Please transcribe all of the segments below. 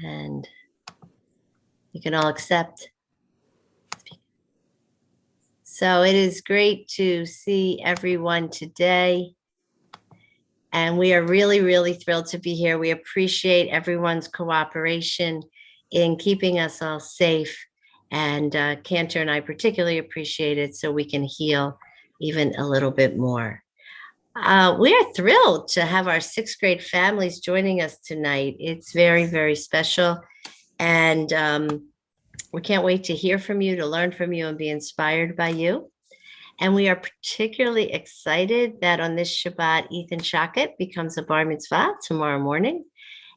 And you can all accept. So it is great to see everyone today. And we are really, really thrilled to be here. We appreciate everyone's cooperation in keeping us all safe. And Cantor and I particularly appreciate it so we can heal even a little bit more. We are thrilled to have our sixth grade families joining us tonight. It's very, very special. And we can't wait to hear from you, to learn from you, and be inspired by you. And we are particularly excited that on this Shabbat, Ethan Shackett becomes a bar mitzvah tomorrow morning,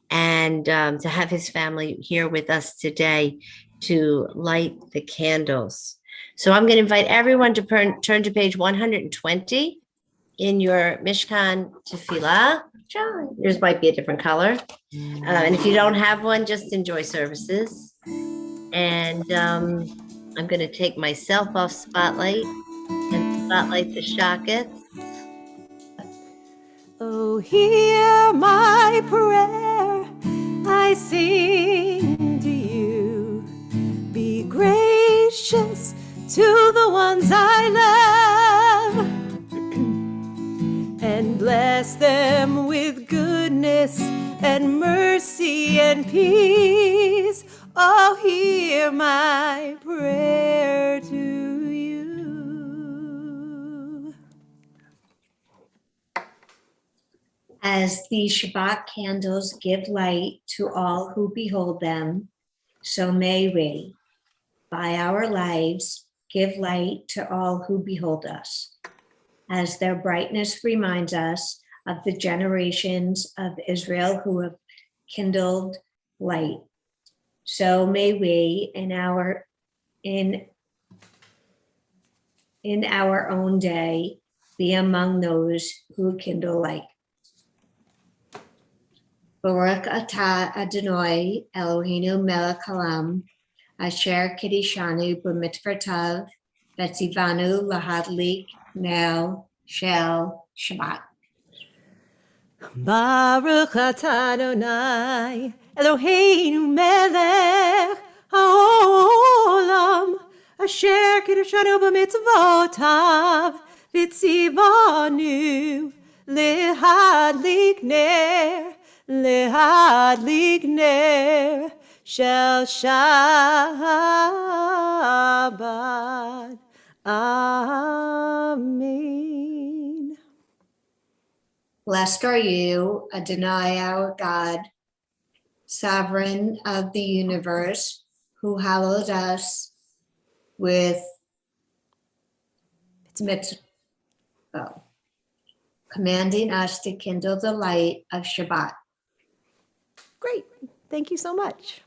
and to have his family here with us today to light the candles. So I'm going to invite everyone to turn to page 120 in your Mishkan Tefillah. Yours might be a different color. And if you don't have one, just enjoy services. And I'm going to take myself off spotlight and spotlight the Shackets. Oh, hear my prayer, I sing to you. Be gracious to the ones I love, and bless them with goodness and mercy and peace. Oh, hear my prayer to you. As the Shabbat candles give light to all who behold them, so may we, by our lives, give light to all who behold us, as their brightness reminds us of the generations of Israel who have kindled light. So may we, in our own day, be among those who kindle light. Baruch atah Adonai Eloheinu melech haolam, asher kiddushanu b'mitzvotav v'tzivanu lahadlik nel shel Shabbat. Baruch atah Adonai Eloheinu melech haolam, asher kiddushanu b'mitzvotav v'tzivanu lahadlik ner shel Shabbat. Amen. Blessed are you, Adonai our God, sovereign of the universe, who hallowed us with mitzvah, commanding us to kindle the light of Shabbat. Great. Thank you so much.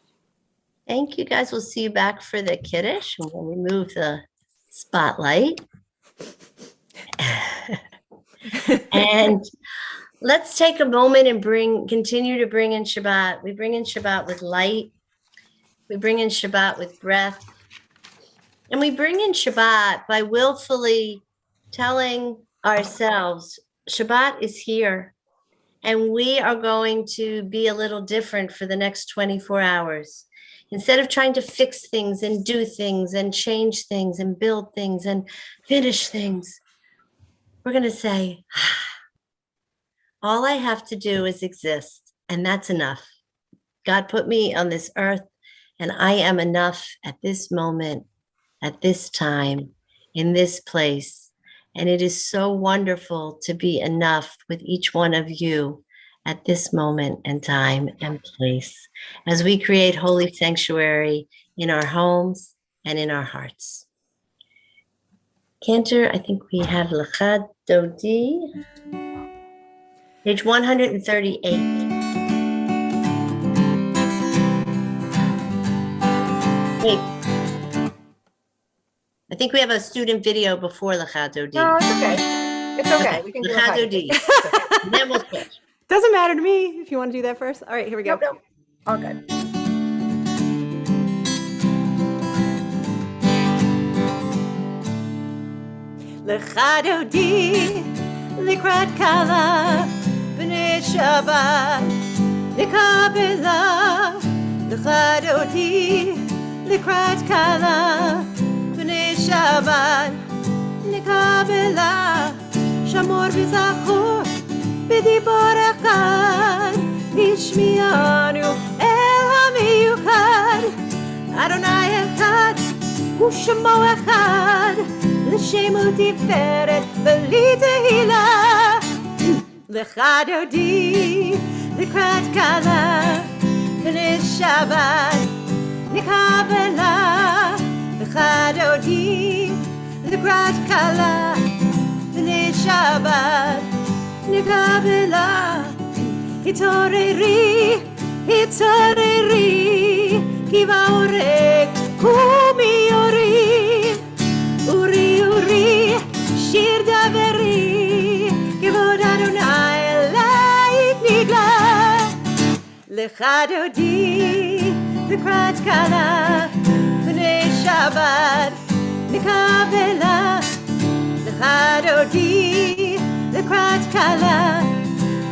Thank you, guys. We'll see you back for the Kiddush. We'll remove the spotlight. And let's take a moment and continue to bring in Shabbat. We bring in Shabbat with light. We bring in Shabbat with breath. And we bring in Shabbat by willfully telling ourselves, Shabbat is here. And we are going to be a little different for the next 24 hours. Instead of trying to fix things and do things and change things and build things and finish things, we're going to say, all I have to do is exist, and that's enough. God put me on this earth, and I am enough at this moment, at this time, in this place. And it is so wonderful to be enough with each one of you at this moment and time and place as we create holy sanctuary in our homes and in our hearts. Cantor, I think we have Lecha Dodi, page 138. Hey, I think we have a student video before Lecha Dodi. No, it's okay. It's okay. We can do Lecha it. Dodi. And then we'll switch. Doesn't matter to me if you want to do that first. All right, here we go. Nope. All good. Lecha Dodi, likrat kala, b'nei Shabbat, nikabela, לחדותי לקראת קלה בני שבת נקבלה שמור וזכור בדיבור אחד השמיענו אל המיוחד אדוני אחד ושמו אחד לשם ותפארת בלי תהילה לך דודי לקראת קלה בני שבת נקבלה לך דודי לקראת קלה בני שבת נקבלה התעוררי התעוררי כי בעורק קומי אורי אורי אורי שיר דברי כבוד אדוני אלייך נגלה לך דודי לקראת קלה בני שבת נקבלה לך דודי לקראת קלה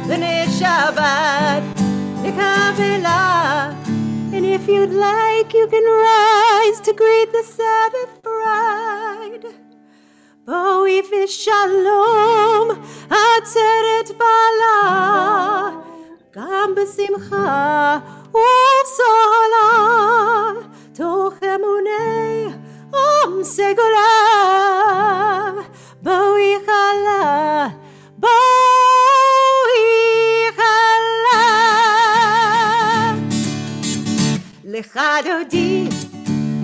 בני שבת נקבלה. And if you'd like, you can rise to greet the Sabbath bride. Boi ושלום עצרת בעלה, גם בשמחה ובשולה, תוך אמוני עם סגולה. בואי חלה, בואי חלה. לך דודי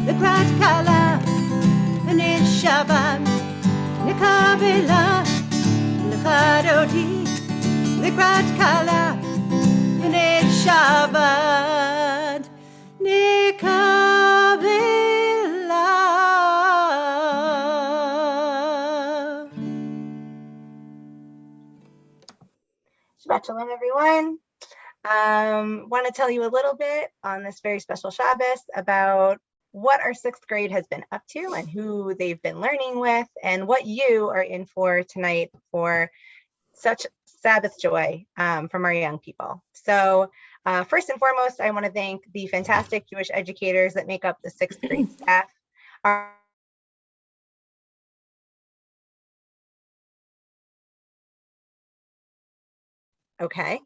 לקראת קלה בני שבת נקבלה. לך דודי לקראת קלה בני שבת נקבלה. Shabbat Shalom, everyone. Want to tell you a little bit on this very special Shabbos about what our sixth grade has been up to and who they've been learning with and what you are in for tonight for such Sabbath joy from our young people. So first and foremost, I want to thank the fantastic Jewish educators that make up the sixth grade staff. Okay.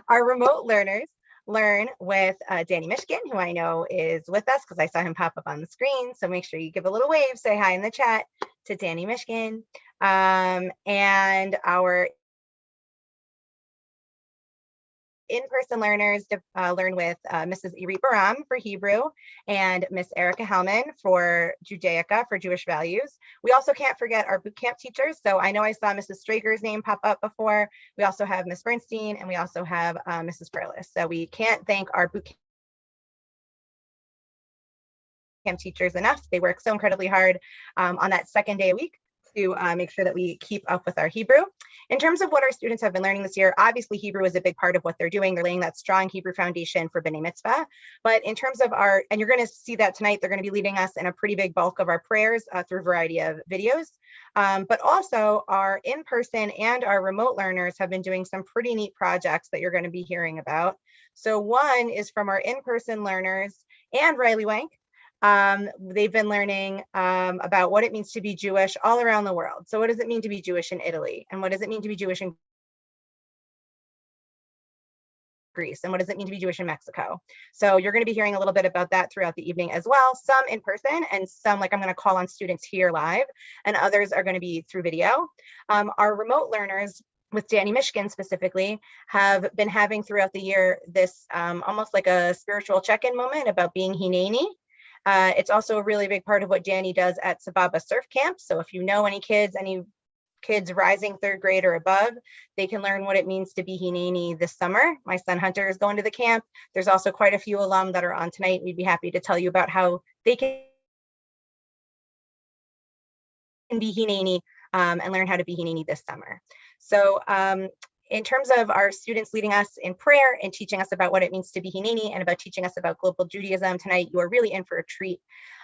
Our remote learners learn with Danny Mishkin, who I know is with us because I saw him pop up on the screen. So make sure you give a little wave, say hi in the chat to Danny Mishkin. And our in-person learners learn with Mrs. Iri Baram for Hebrew and Miss Erica Hellman for Judaica, for Jewish values. We also can't forget our boot camp teachers. So I know I saw Mrs. Strager's name pop up before. We also have Miss Bernstein and we also have Mrs. Perlis. So we can't thank our boot camp teachers enough. They work so incredibly hard on that second day a week to make sure that we keep up with our Hebrew. In terms of what our students have been learning this year, obviously Hebrew is a big part of what they're doing. They're laying that strong Hebrew foundation for B'nai Mitzvah. But in terms of our, and you're going to see that tonight, they're going to be leading us in a pretty big bulk of our prayers through a variety of videos. But also our in-person and our remote learners have been doing some pretty neat projects that you're going to be hearing about. So one is from our in-person learners and Riley Wank. They've been learning about what it means to be Jewish all around the world. So what does it mean to be Jewish in Italy? And what does it mean to be Jewish in Greece? And what does it mean to be Jewish in Mexico? So you're going to be hearing a little bit about that throughout the evening as well. Some in person and some, like I'm going to call on students here live, and others are going to be through video. Our remote learners with Danny Mishkin specifically have been having throughout the year this almost like a spiritual check-in moment about being Hineni. It's also a really big part of what Danny does at Sababa Surf Camp. So if you know any kids rising third grade or above, they can learn what it means to be Hineni this summer. My son Hunter is going to the camp. There's also quite a few alum that are on tonight. We'd be happy to tell you about how they can be Hineni and learn how to be Hineni this summer. So in terms of our students leading us in prayer and teaching us about what it means to be Hineni and about teaching us about global Judaism tonight, you are really in for a treat.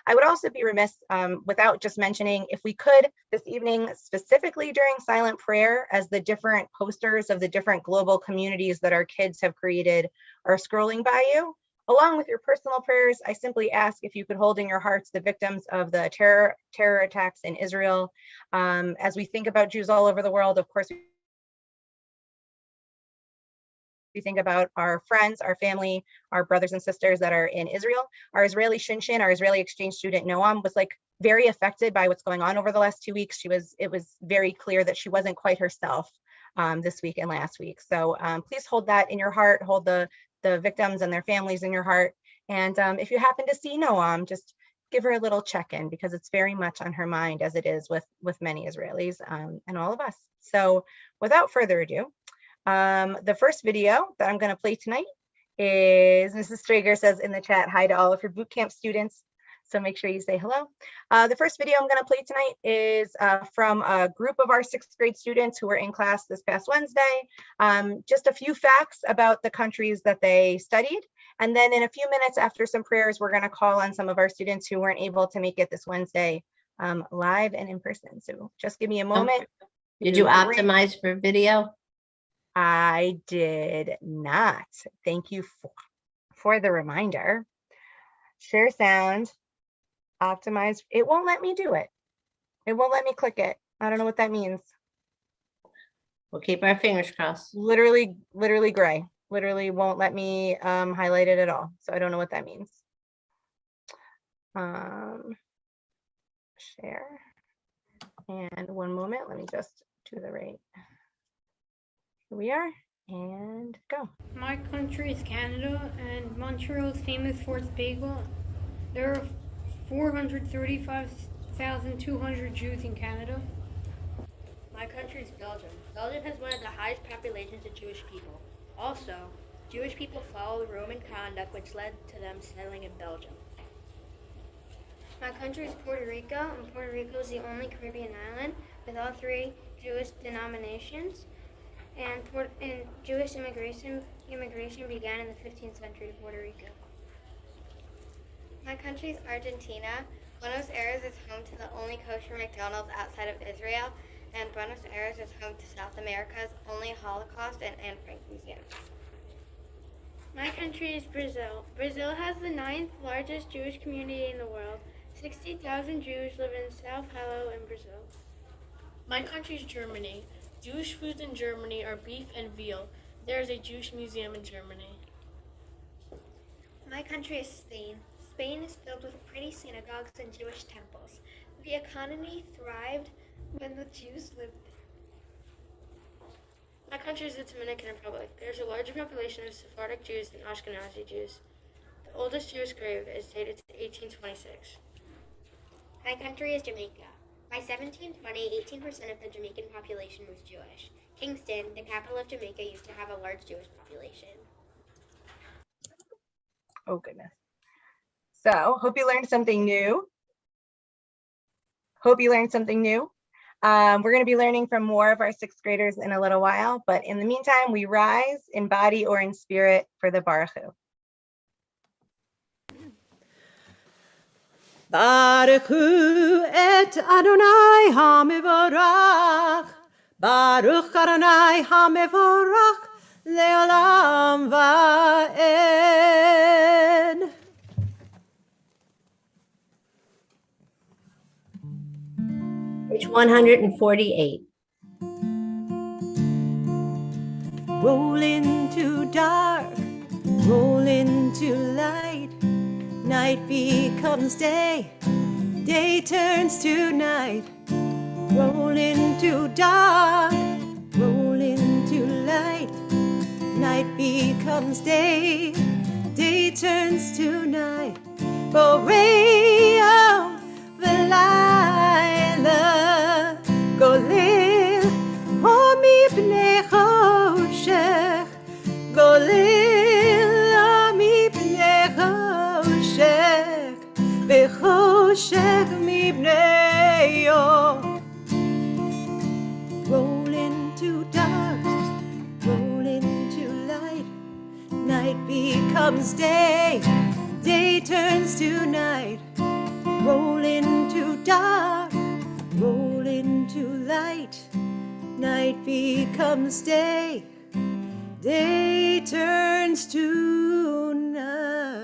I would also be remiss without just mentioning, if we could this evening, specifically during silent prayer, as the different posters of the different global communities that our kids have created are scrolling by you, along with your personal prayers, I simply ask if you could hold in your hearts the victims of the terror attacks in Israel. As we think about Jews all over the world, of course, we think about our friends, our family, our brothers and sisters that are in Israel. Our Israeli Shinshin, our Israeli exchange student Noam, was like very affected by what's going on over the last 2 weeks. It was very clear that she wasn't quite herself this week and last week. So please hold that in your heart, hold the victims and their families in your heart. And if you happen to see Noam, just give her a little check-in, because it's very much on her mind, as it is with many Israelis and all of us. So without further ado, the first video that I'm going to play tonight is, Mrs. Strager says in the chat, hi to all of your boot camp students. So make sure you say hello. The first video I'm going to play tonight is from a group of our 6th grade students who were in class this past Wednesday. Just a few facts about the countries that they studied. And then in a few minutes after some prayers, we're going to call on some of our students who weren't able to make it this Wednesday live and in person. So just give me a moment. Did you optimize for video? I did not. Thank you for the reminder. Share sound, optimize. It won't let me do it. It won't let me click it. I don't know what that means. We'll keep our fingers crossed. Literally gray. Literally won't let me highlight it at all. So I don't know what that means. Share. And one moment, let me just do the right. Here we are, and go. My country is Canada, and Montreal is famous for its bagel. There are 435,200 Jews in Canada. My country is Belgium. Belgium has one of the highest populations of Jewish people. Also, Jewish people follow the Roman conduct, which led to them settling in Belgium. My country is Puerto Rico, and Puerto Rico is the only Caribbean island with all 3 Jewish denominations. And Jewish immigration began in the 15th century to Puerto Rico. My country is Argentina. Buenos Aires is home to the only kosher McDonald's outside of Israel, and Buenos Aires is home to South America's only Holocaust and Anne Frank museum. My country is Brazil. Brazil has the 9th largest Jewish community in the world. 60,000 Jews live in Sao Paulo in Brazil. My country is Germany. Jewish foods in Germany are beef and veal. There is a Jewish museum in Germany. My country is Spain. Spain is filled with pretty synagogues and Jewish temples. The economy thrived when the Jews lived there. My country is the Dominican Republic. There is a larger population of Sephardic Jews than Ashkenazi Jews. The oldest Jewish grave is dated to 1826. My country is Jamaica. By 1720, 18% of the Jamaican population was Jewish. Kingston, the capital of Jamaica, used to have a large Jewish population. Oh, goodness. So, hope you learned something new. We're going to be learning from more of our 6th graders in a little while, but in the meantime, we rise in body or in spirit for the Baruch Hu. Baruch Hu et Adonai HaMevorach, Baruch Adonai HaMevorach, Leolam Va'ed. Page 148. Roll into dark, roll into light. Night becomes day, day turns to night. Roll into dark, roll into light. Night becomes day, day turns to night. Boream v'layla golel homi b'nei choshech golel homi b'nei choshech v'choshech mibnei yom. Roll into dark, night becomes day, day turns to night, roll into dark, roll into light, night becomes day, day turns to night.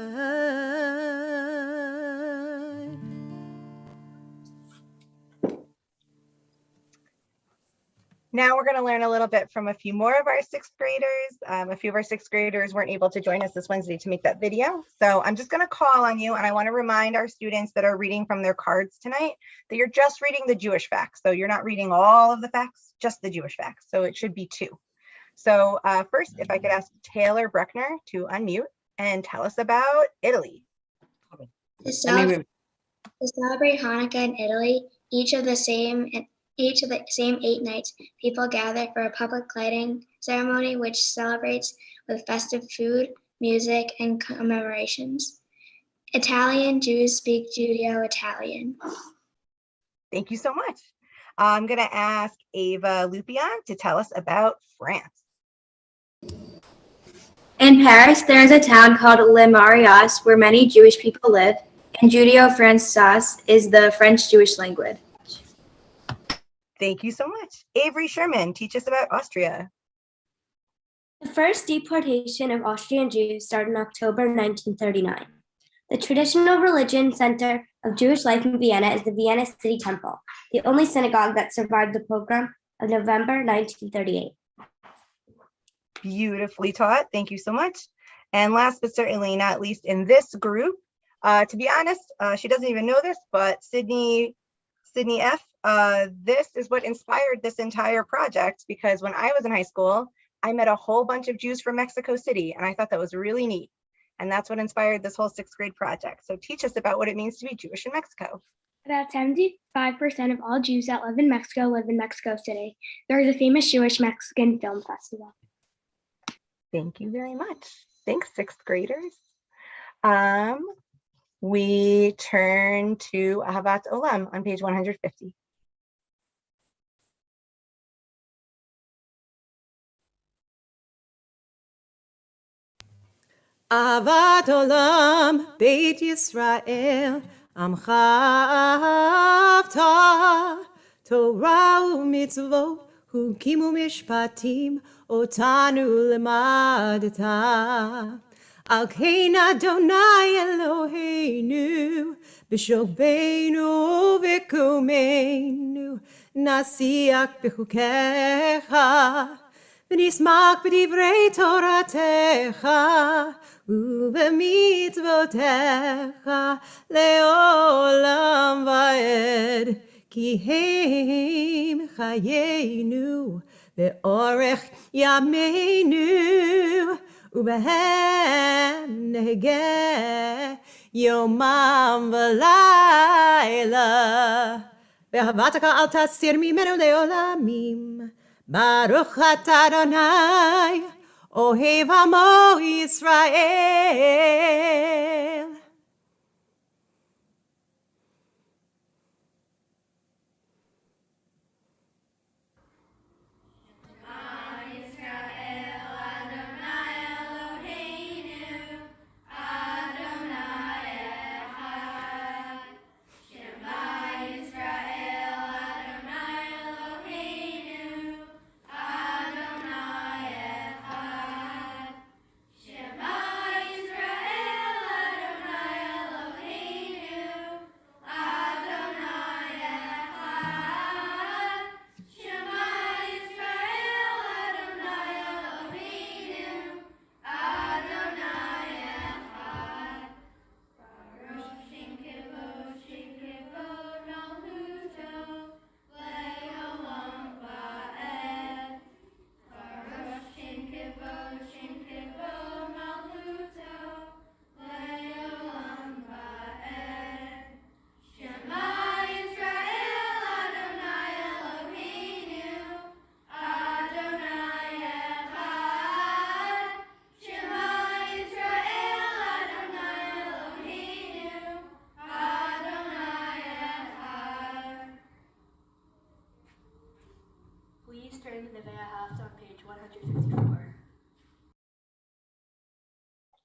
Now we're going to learn a little bit from a few more of our sixth graders. A few of our sixth graders weren't able to join us this Wednesday to make that video. So I'm just going to call on you, and I want to remind our students that are reading from their cards tonight that you're just reading the Jewish facts. So you're not reading all of the facts, just the Jewish facts. So it should be 2. So first, if I could ask Taylor Bruckner to unmute and tell us about Italy. To celebrate Hanukkah in Italy, each of the same 8 nights, people gather for a public lighting ceremony which celebrates with festive food, music, and commemorations. Italian Jews speak Judeo-Italian. Thank you so much. I'm going to ask Ava Lupion to tell us about France. In Paris, there is a town called Le Marias where many Jewish people live, and Judeo-Français is the French-Jewish language. Thank you so much. Avery Sherman, teach us about Austria. The first deportation of Austrian Jews started in October 1939. The traditional religion center of Jewish life in Vienna is the Vienna City Temple, the only synagogue that survived the pogrom of November 1938. Beautifully taught. Thank you so much. And last but certainly not least in this group, to be honest, she doesn't even know this, but Sydney F., this is what inspired this entire project, because when I was in high school, I met a whole bunch of Jews from Mexico City, and I thought that was really neat. And that's what inspired this whole 6th grade project. So teach us about what it means to be Jewish in Mexico. About 75% of all Jews that live in Mexico City. There is a famous Jewish Mexican film festival. Thank you very much. Thanks, 6th graders. We turn to Ahavat Olam on page 150. Ahavat Olam, Beit Yisrael, Amcha Avta, Torah u'mitzvot, Hukim u'mishpatim, Otanu lemadata. Al kein Adonai Eloheinu, B'shobenu v'kumenu, Nasiach b'chukecha, V'nismak b'divrei Toratecha, U'b'mitzvotecha, Le'olam va'ed, Ki heim chayenu, Ve'orech yameinu, Ubehem nehegeh yomam v'layla. Ve'ahavataka al tasir mimenu le'olamim. Baruch atah Adonai, ohev amo Yisrael.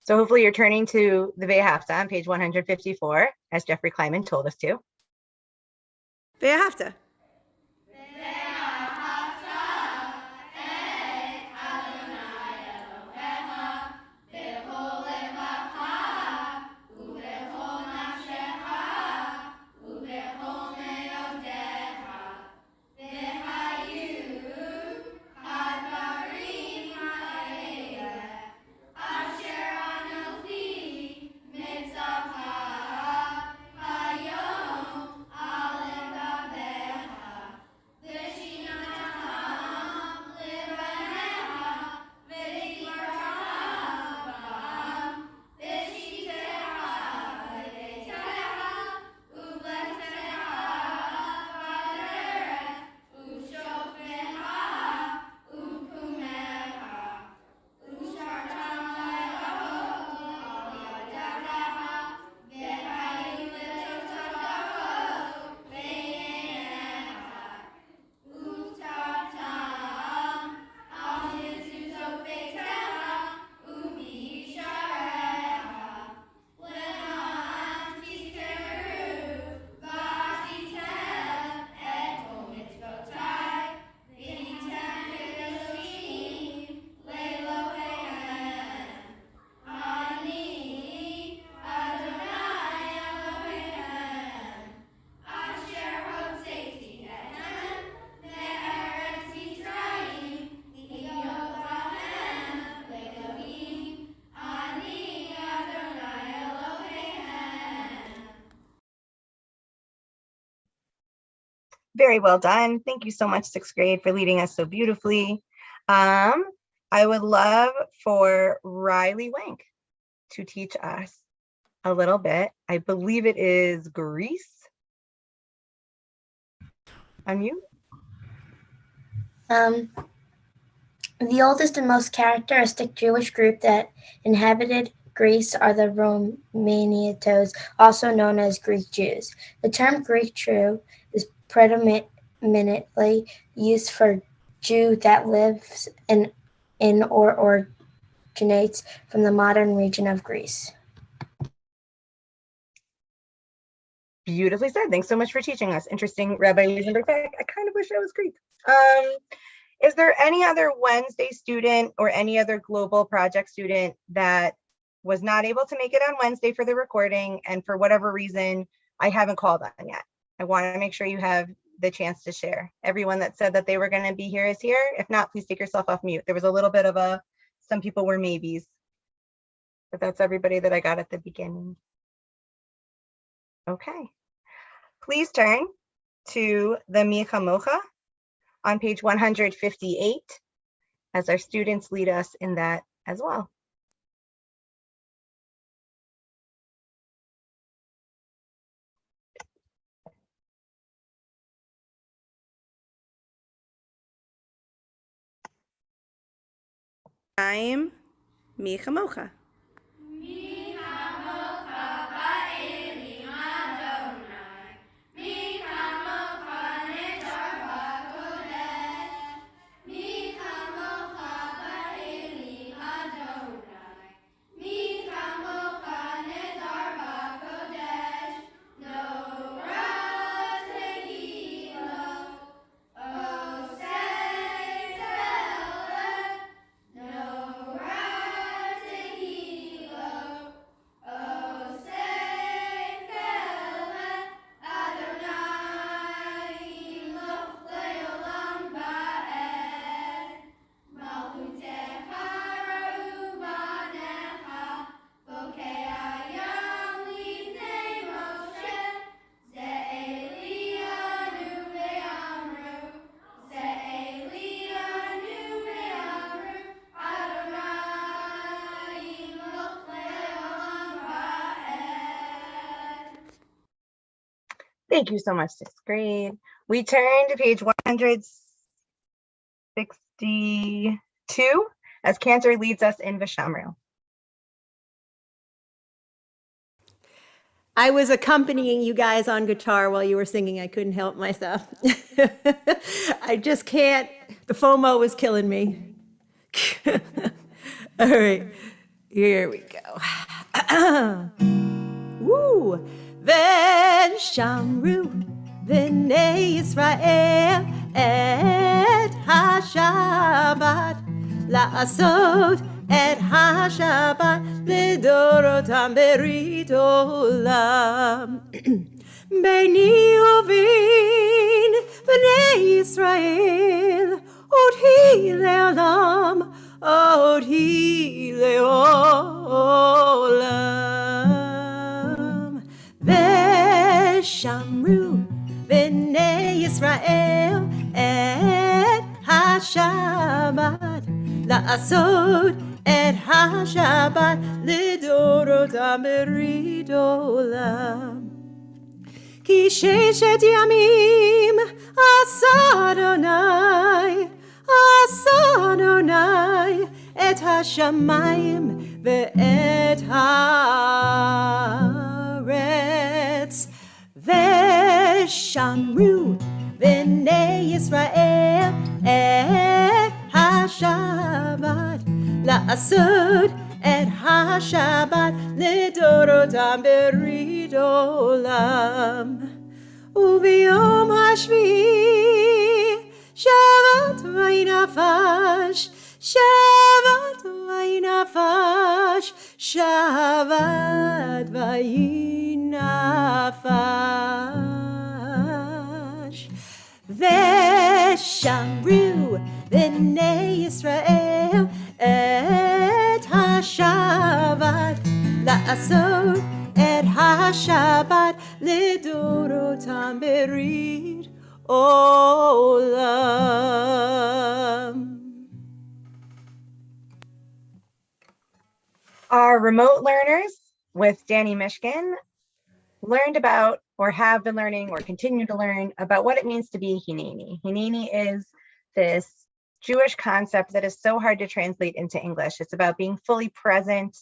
So hopefully you're turning to the Ve'ahavta on page 154, as Jeffrey Kleiman told us to. Ve'ahavta. Very well done. Thank you so much, sixth grade, for leading us so beautifully. I would love for Riley Wank to teach us a little bit. I believe it is Greece. Unmute. The oldest and most characteristic Jewish group that inhabited Greece are the Romaniatos, also known as Greek Jews. The term Greek Jew is predominantly used for Jew that lives in or originates from the modern region of Greece. Beautifully said. Thanks so much for teaching us. Interesting, Rabbi Liesenberg. I kind of wish I was Greek. Is there any other Wednesday student or any other global project student that was not able to make it on Wednesday for the recording, and for whatever reason I haven't called on yet? I want to make sure you have the chance to share. Everyone that said that they were going to be here is here. If not, please take yourself off mute. There was a little bit of some people were maybes, but that's everybody that I got at the beginning. Okay. Please turn to the Mi Chamocha on page 158 as our students lead us in that as well. I'm Mi Chamocha. Thank you so much, sixth grade. We turn to page 162 as Cantor leads us in Vishamru. I was accompanying you guys on guitar while you were singing. I couldn't help myself. I just can't. The FOMO was killing me. All right. Here we go. Woo! Veshamru v'nei Yisrael et ha-Shabbat la'asot et ha-Shabbat lidorotam berit olam. Beini uvin v'nei Yisrael od hi le'olam od hi le'olam. Veshamru v'nei Yisrael et ha-Shabbat la'asot et ha-Shabbat lidorotam berit olam. Ki sheshet yamim asa Adonai et hashamayim ve'et haaretz. Veshamru v'nei Yisrael et ha-Shabbat la'asot et ha-Shabbat lidorotam berit olam. Ubiyom hashvi Shabbat vaynafash Shabbat vaynafash Shabbat vaynafash. Veshamru v'nei Yisrael et ha-Shabbat la'asot et ha-Shabbat lidorotam berit olam. Our remote learners with Danny Mishkin learned about, or have been learning, or continue to learn about what it means to be Hineni. Hineni is this Jewish concept that is so hard to translate into English. It's about being fully present.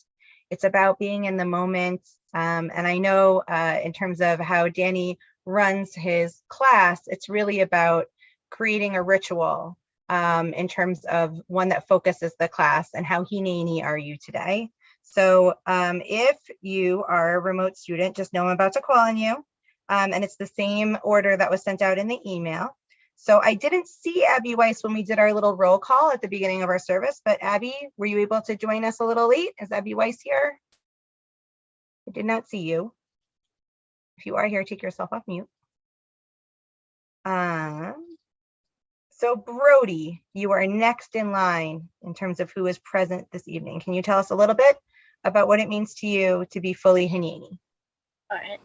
It's about being in the moment. And I know in terms of how Danny runs his class, it's really about creating a ritual in terms of one that focuses the class. And how Hineni are you today? So if you are a remote student, just know I'm about to call on you. And it's the same order that was sent out in the email. So I didn't see Abby Weiss when we did our little roll call at the beginning of our service, but Abby, were you able to join us a little late? Is Abby Weiss here? I did not see you. If you are here, take yourself off mute. So Brody, you are next in line in terms of who is present this evening. Can you tell us a little bit about what it means to you to be fully Hineni? All right.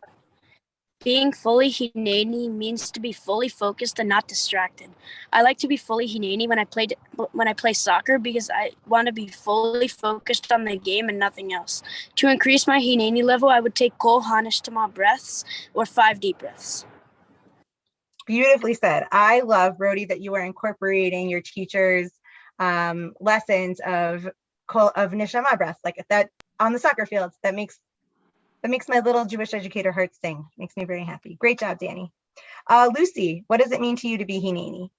Being fully Hineni means to be fully focused and not distracted. I like to be fully Hineni when I play soccer because I want to be fully focused on the game and nothing else. To increase my Hineni level, I would take Kol Hanishtama breaths or 5 deep breaths. Beautifully said. I love, Brody, that you are incorporating your teacher's lessons of neshama breaths, like that on the soccer fields. That makes my little Jewish educator heart sing. Makes me very happy. Great job, Danny. Lucy, what does it mean to you to be Hineni?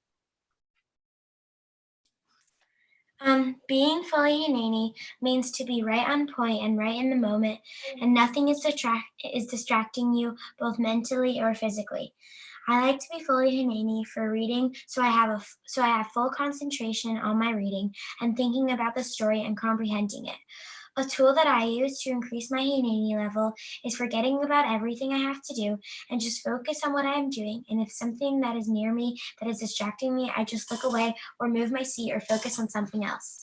Being fully Hineni means to be right on point and right in the moment, and nothing is distracting you both mentally or physically. I like to be fully Hineni for reading, so I have full concentration on my reading and thinking about the story and comprehending it. A tool that I use to increase my Hineni level is forgetting about everything I have to do and just focus on what I am doing. And if something that is near me that is distracting me, I just look away or move my seat or focus on something else.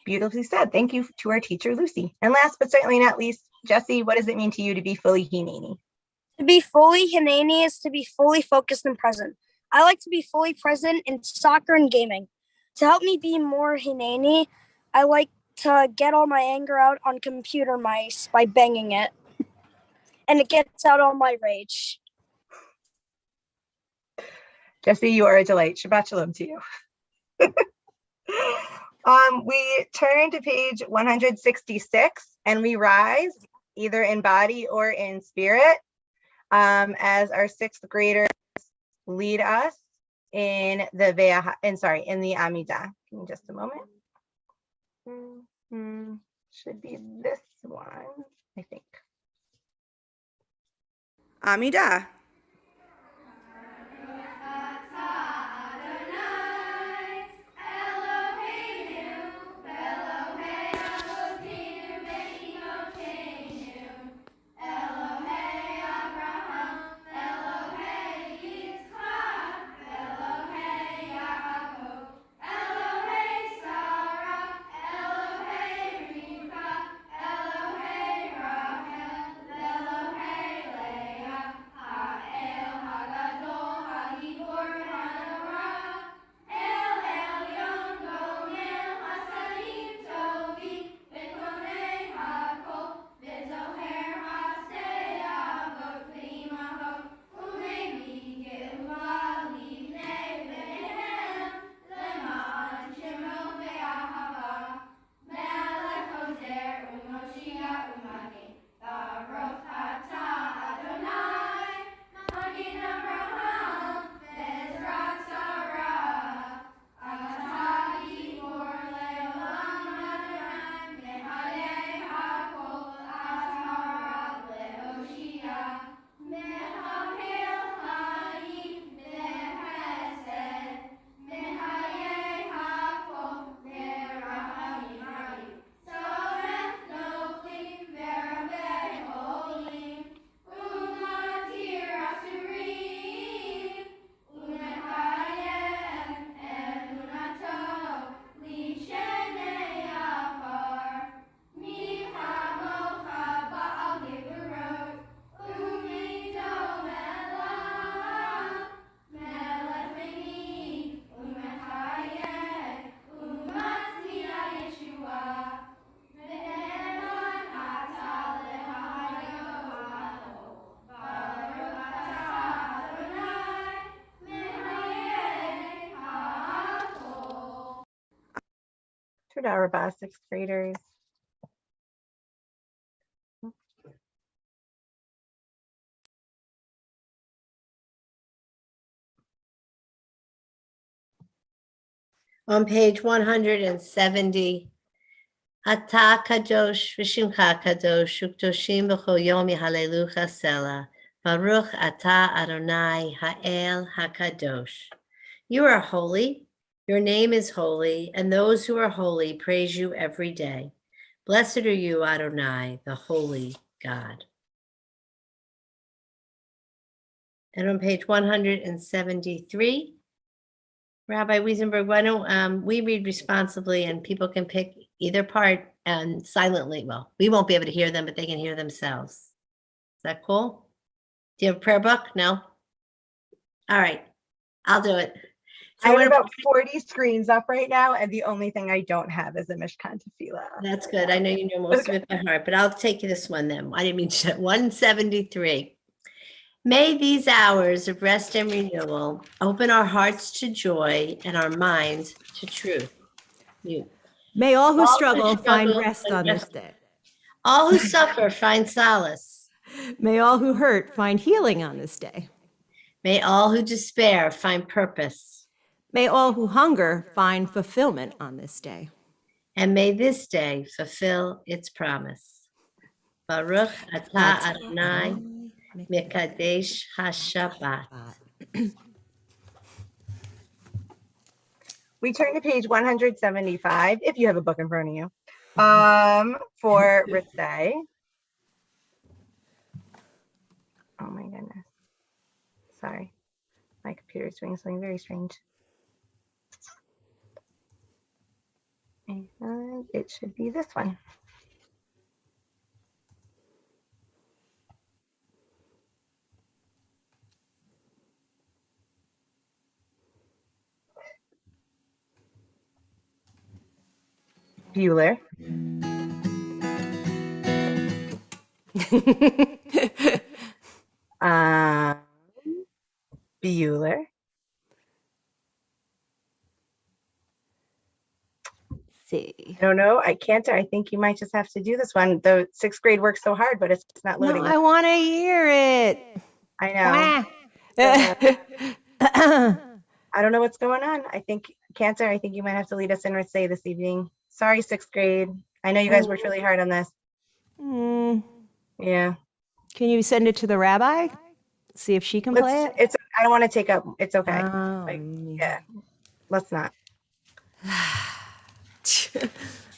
Beautifully said. Thank you to our teacher, Lucy. And last but certainly not least, Jessie, what does it mean to you to be fully Hineni? To be fully Hineni is to be fully focused and present. I like to be fully present in soccer and gaming. To help me be more Hineni, I like to get all my anger out on computer mice by banging it. And it gets out all my rage. Jessie, you are a delight. Shabbat shalom to you. We turn to page 166 and we rise either in body or in spirit as our sixth graders lead us in the Amidah. Give me just a moment. Should be this one, I think. Amida. Rabbi, sixth graders. On page 170, Ata kadosh v'shimcha kadosh ukdoshim b'chol yom yehalelucha sela. Baruch Ata Adonai Ha'el HaKadosh. You are holy, your name is holy, and those who are holy praise you every day. Blessed are you, Adonai, the holy God. And on page 173, Rabbi Wiesenberg, why don't we read responsibly and people can pick either part and silently. Well, we won't be able to hear them, but they can hear themselves. Is that cool? Do you have a prayer book? No? All right, I'll do it. So I have about 40 screens up right now, and the only thing I don't have is a Mishkan Tefillah. That's good. I know you know most of it by heart, but I'll take this one then. I didn't mean to. 173. May these hours of rest and renewal open our hearts to joy and our minds to truth. May all who struggle find rest on this day. All who suffer find solace. May all who hurt find healing on this day. May all who despair find purpose. May all who hunger find fulfillment on this day. And may this day fulfill its promise. Baruch Atah Adonai Mekadesh HaShabbat. We turn to page 175, if you have a book in front of you, for Ritzay. Oh my goodness. Sorry. My computer is doing something very strange. And it should be this one. Bueller. Bueller. See. I don't know. I can't. I think you might just have to do this one. The sixth grade works so hard, but it's just not loading. No, I want to hear it. I know. I don't know what's going on. I think Cantor, I think you might have to lead us in Ritzay this evening. Sorry, sixth grade. I know you guys worked really hard on this. Yeah. Can you send it to the rabbi? See if she can play it? It's I don't want to take up. It's okay. Oh, Yeah. Let's not.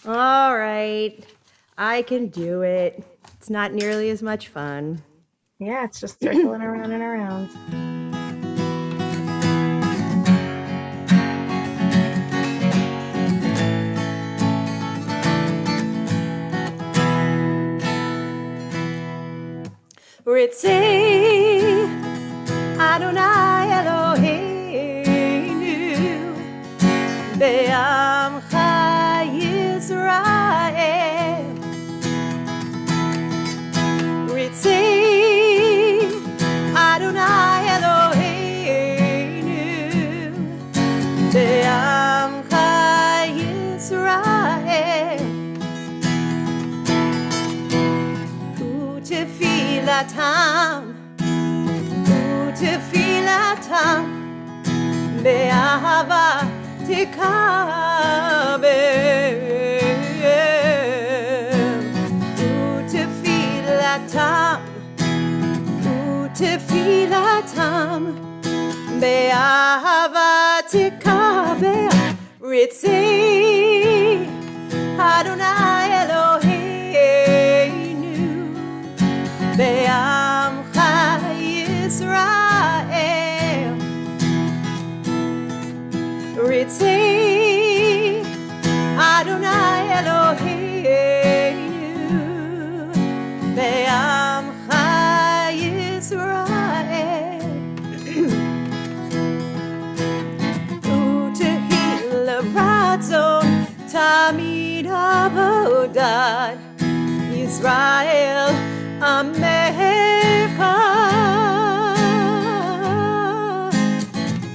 All right. I can do it. It's not nearly as much fun. Yeah, it's just circling around and around. Ritzi Adonai Eloheinu Be'amcha Yisrael Ritzi Adonai Eloheinu Be'amcha Yisrael Utefilatam Utefilatam Be'ahava Tekabel Utefilatam Be'ahava Tekabel Ritzi Adonai Eloheinu Be'amcha Yisrael Ritzi Adonai Eloheinu Be'amcha Yisrael Utehil Ratzon Tamid Avodat Yisrael Amecha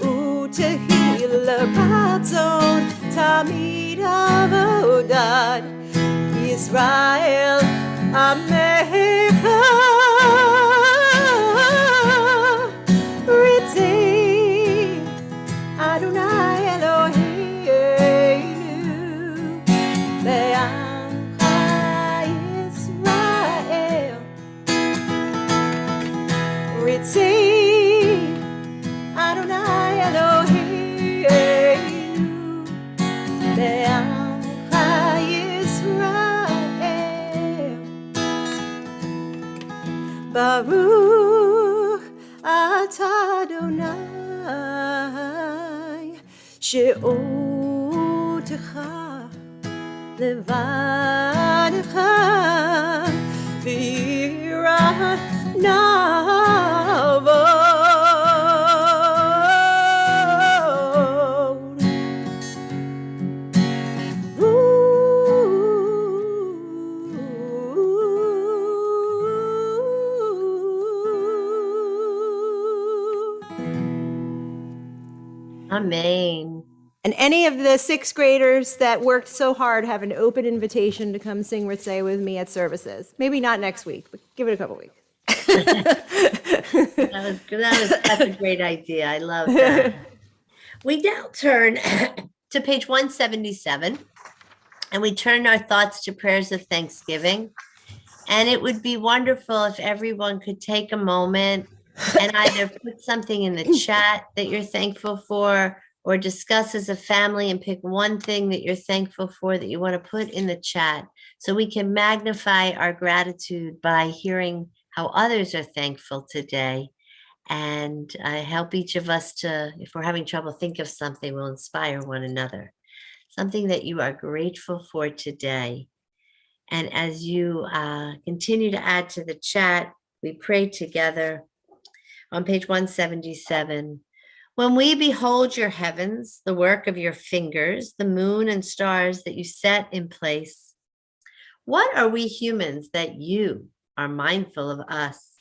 Utehil Ratzon Tamid Avodat Yisrael Amecha Ritzi Adonai Eloheinu Be'amcha Yisrael Ritzi Adonai Eloheinu Be'amcha Yisrael Baruch Atah Adonai She'otecha Levanecha V'yirat Navod Amen. And any of the sixth graders that worked so hard have an open invitation to come sing Ritzay with me at services. Maybe not next week, but give it a couple weeks. That's a great idea. I love that. We now turn to page 177, and we turn our thoughts to prayers of thanksgiving. And it would be wonderful if everyone could take a moment and either put something in the chat that you're thankful for, or discuss as a family and pick one thing that you're thankful for that you want to put in the chat, so we can magnify our gratitude by hearing how others are thankful today, and help each of us to, if we're having trouble, think of something, we'll inspire one another. Something that you are grateful for today. And as you continue to add to the chat, we pray together on page 177. When we behold your heavens, the work of your fingers, the moon and stars that you set in place, what are we humans that you are mindful of us?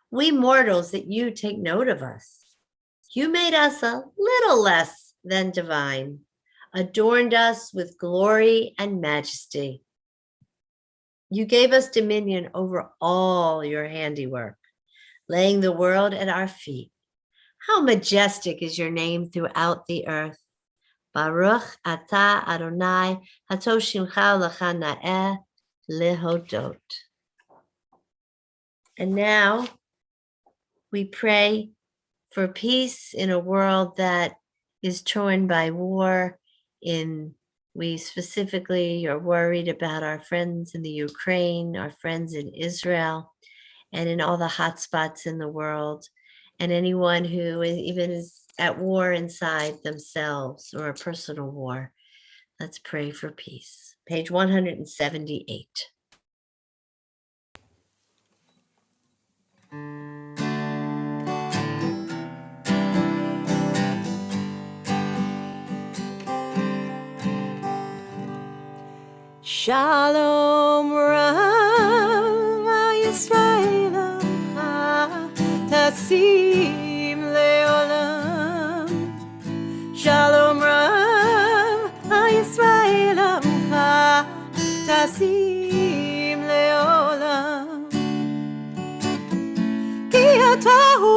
We mortals that you take note of us. You made us a little less than divine, adorned us with glory and majesty. You gave us dominion over all your handiwork, laying the world at our feet. How majestic is your name throughout the earth. Baruch Ata Adonai Hatoshimcha Lecha Na'eh Lehodot. And now we pray for peace in a world that is torn by war. We specifically are worried about our friends in the Ukraine, our friends in Israel, and in all the hot spots in the world, and anyone who even is at war inside themselves or a personal war. Let's pray for peace. Page 178. Shalom Rav Yisrael Tasim Leolam. Shalom Rav Yisrael Tasim Leolam. Ki atahu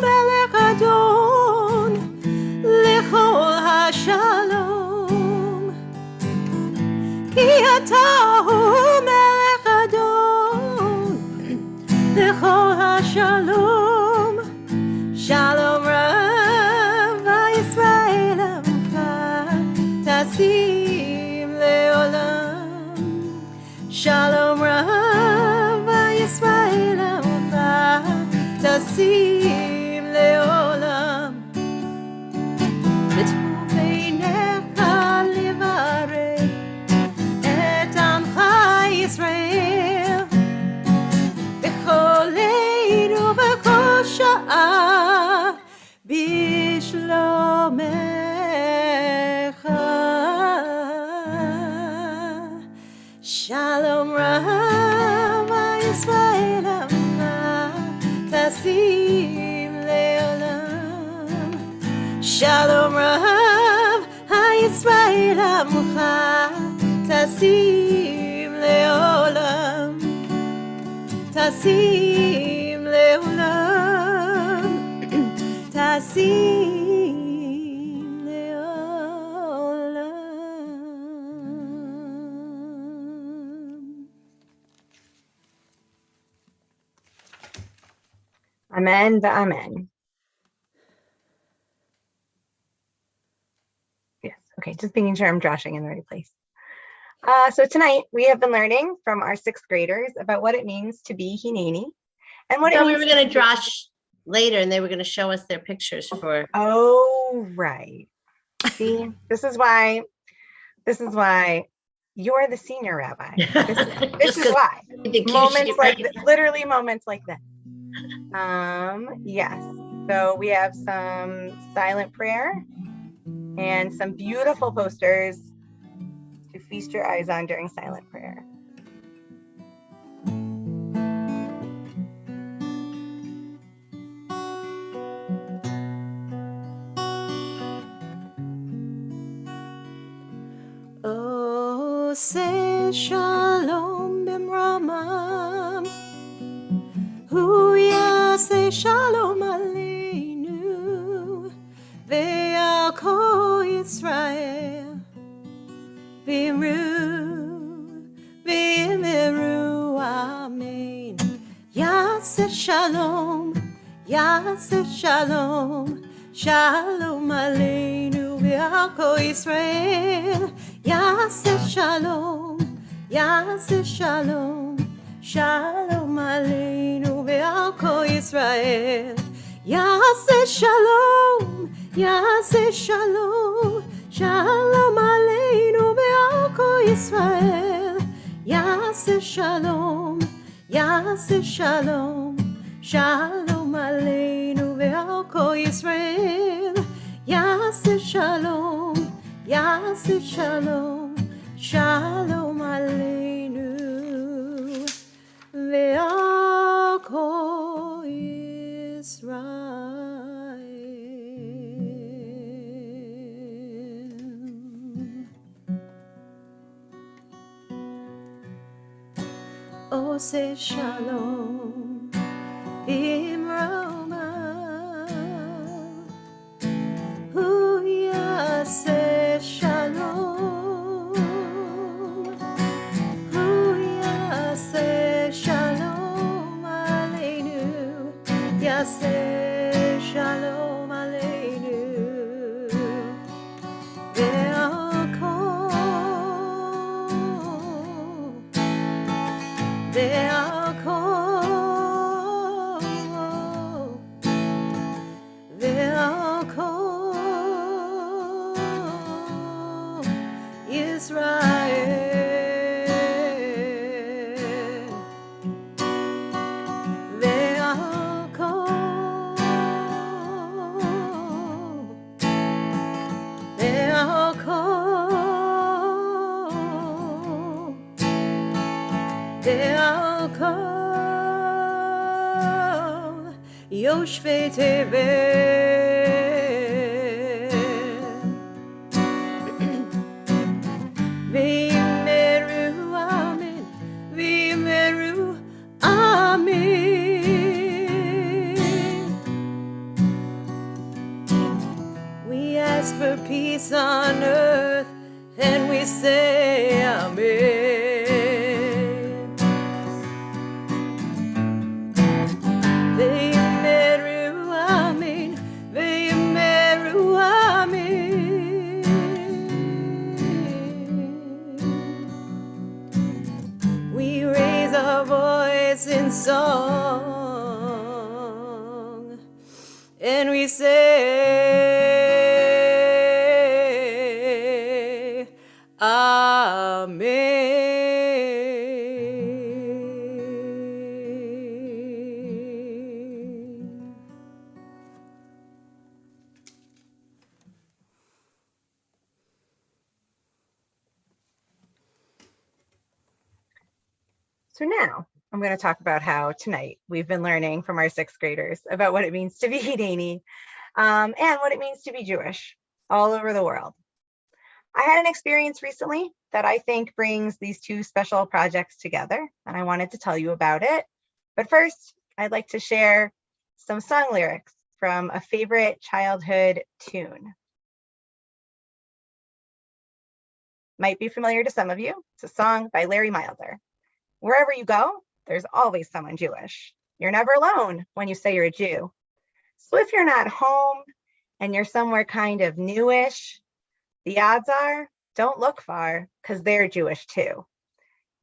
melech adon lechol hashalom. Ki atahu melech adon lechol hashalom. Shalom Rav Yisrael tasim leolam. Shalom Rav Yisrael tasim leolam. B'tuveinecha livarei et amcha Yisrael b'chol leil ub'chol sha'a b'shlomecha. Shalom Rav Yisrael tasim leolam. Shalom Rav Yisrael tasim leolam. Tasim leolam. Tasim leolam. Amen, amen. Yes, okay, just making sure I'm joshing in the right place. So tonight we have been learning from our sixth graders about what it means to be Hineni and what it So means. we were going to josh later, and they were going to show us their pictures for. Oh, right. See, this is why you're the senior rabbi. This is why. Moments like this, literally moments like that. Yes. So we have some silent prayer and some beautiful posters to feast your eyes on during silent prayer. Oh, say shalom b'mramam. Hu yaseh shalom aleinu ve'al kol Yisrael v'imru amen. Yaseh shalom, yaseh shalom, shalom aleinu ve'al kol Yisrael. Yaseh shalom, yaseh shalom, shalom aleinu ve'al kol Yisrael. Yaseh shalom, yaseh shalom, shalom aleinu ve'al kol Yisrael. Yaseh shalom, yaseh shalom, shalom aleinu ve'al kol Yisrael. Yaseh shalom, yaseh shalom, shalom aleinu ve'al kol Yisrael. Oh, say shalom b'mramah. Hu yaseh Yoshve Teve Vimeru Amen Vimeru Amen. We ask for peace on earth and we say Amen. We raise our voice in song and we say Amen. So now I'm going to talk about how tonight we've been learning from our sixth graders about what it means to be Hineni and what it means to be Jewish all over the world. I had an experience recently that I think brings these two special projects together, and I wanted to tell you about it. But first, I'd like to share some song lyrics from a favorite childhood tune. Might be familiar to some of you. It's a song by Larry Milder. Wherever you go, there's always someone Jewish. You're never alone when you say you're a Jew. So if you're not home and you're somewhere kind of newish, the odds are, don't look far, because they're Jewish too.